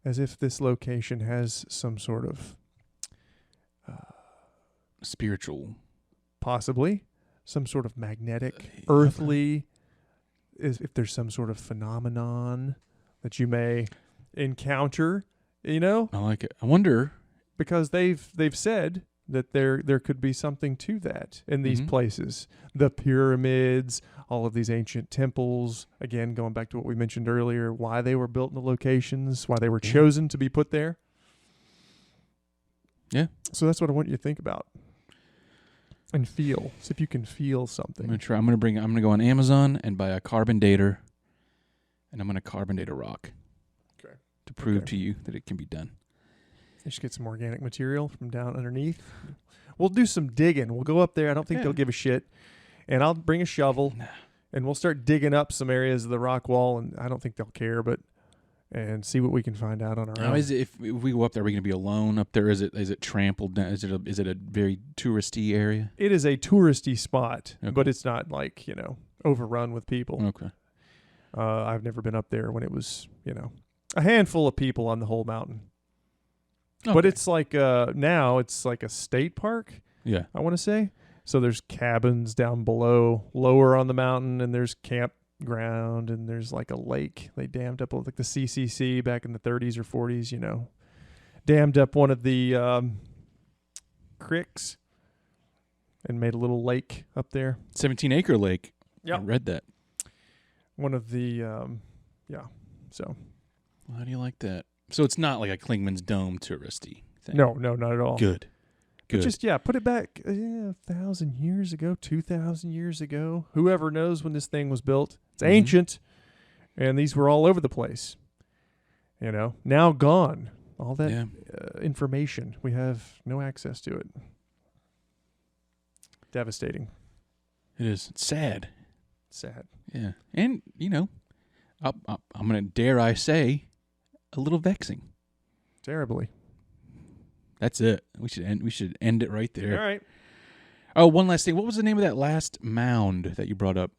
as if this location has some sort of spiritual, possibly some sort of magnetic, earthly, if there's some sort of phenomenon that you may encounter, you know? I like it. I wonder, because they've said that there could be something to that in these places. The pyramids, all of these ancient temples, again, going back to what we mentioned earlier, why they were built in the locations, why they were chosen to be put there. Yeah. So that's what I want you to think about and feel. See if you can feel something. I'm gonna try. I'm gonna go on Amazon and buy a carbon dater, and I'm gonna carbon date a rock. Okay. To prove to you that it can be done. You should get some organic material from down underneath. We'll do some digging. We'll go up there. I don't think they'll give a shit. And I'll bring a shovel, and we'll start digging up some areas of the rock wall. And I don't think they'll care, and see what we can find out on our own. If we go up there, are we going to be alone up there? Is it trampled down? Is it a very touristy area? It is a touristy spot, but it's not like, overrun with people. Okay. I've never been up there when it was, a handful of people on the whole mountain. Okay. But it's like now it's like a state park. Yeah, I want to say. So there's cabins down below, lower on the mountain, and there's campground, and there's like a lake. They dammed up like the CCC back in the 30s or 40s. Dammed up one of the creeks and made a little lake up there. 17-acre lake. Yeah, I read that. One of the So. Well, how do you like that? So it's not like a Klingman's Dome touristy thing. No, not at all. Good. But just, put it back 1,000 years ago, 2,000 years ago. Whoever knows when this thing was built. It's ancient, and these were all over the place. Now gone. All that information. We have no access to it. Devastating. It is. It's sad. Sad. Yeah. And, I'm going to, dare I say, a little vexing. Terribly. That's it. We should end it right there. All right. Oh, one last thing. What was the name of that last mound that you brought up?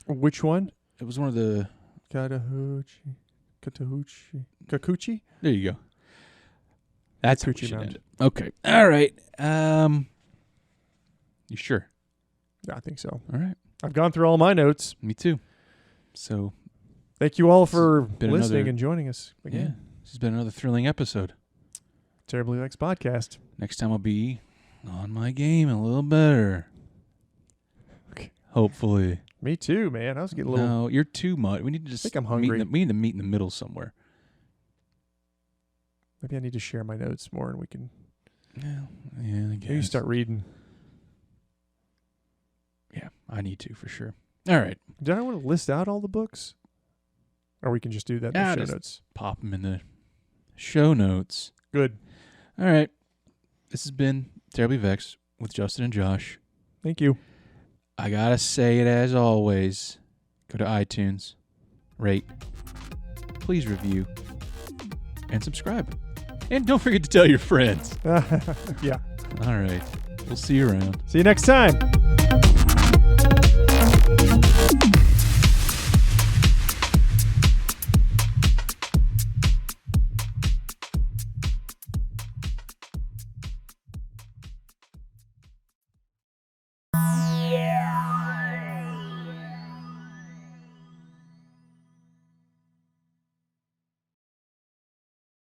Which one? It was one of the Kikuchi. There you go. That's how we Kikuchi should mound. end it. Okay. All right. You sure? Yeah, I think so. All right. I've gone through all my notes. Me too. So thank you all for listening another, and joining us again. Yeah. This has been another thrilling episode. Terribly Vexed podcast. Next time I'll be on my game a little better. Okay. Hopefully. Me too, man. I was getting a little. No, you're too much. We need to just. I think I'm hungry. We need to meet in the middle somewhere. Maybe I need to share my notes more, and we can. Yeah, I guess. Maybe you start reading. Yeah, I need to for sure. All right. Do I want to list out all the books, or we can just do that in the show notes? Pop them in the show notes. Good. All right. This has been Terribly Vexed with Justin and Josh. Thank you. I gotta say it as always. Go to iTunes, rate, please review, and subscribe. And don't forget to tell your friends. Yeah. All right. We'll see you around. See you next time.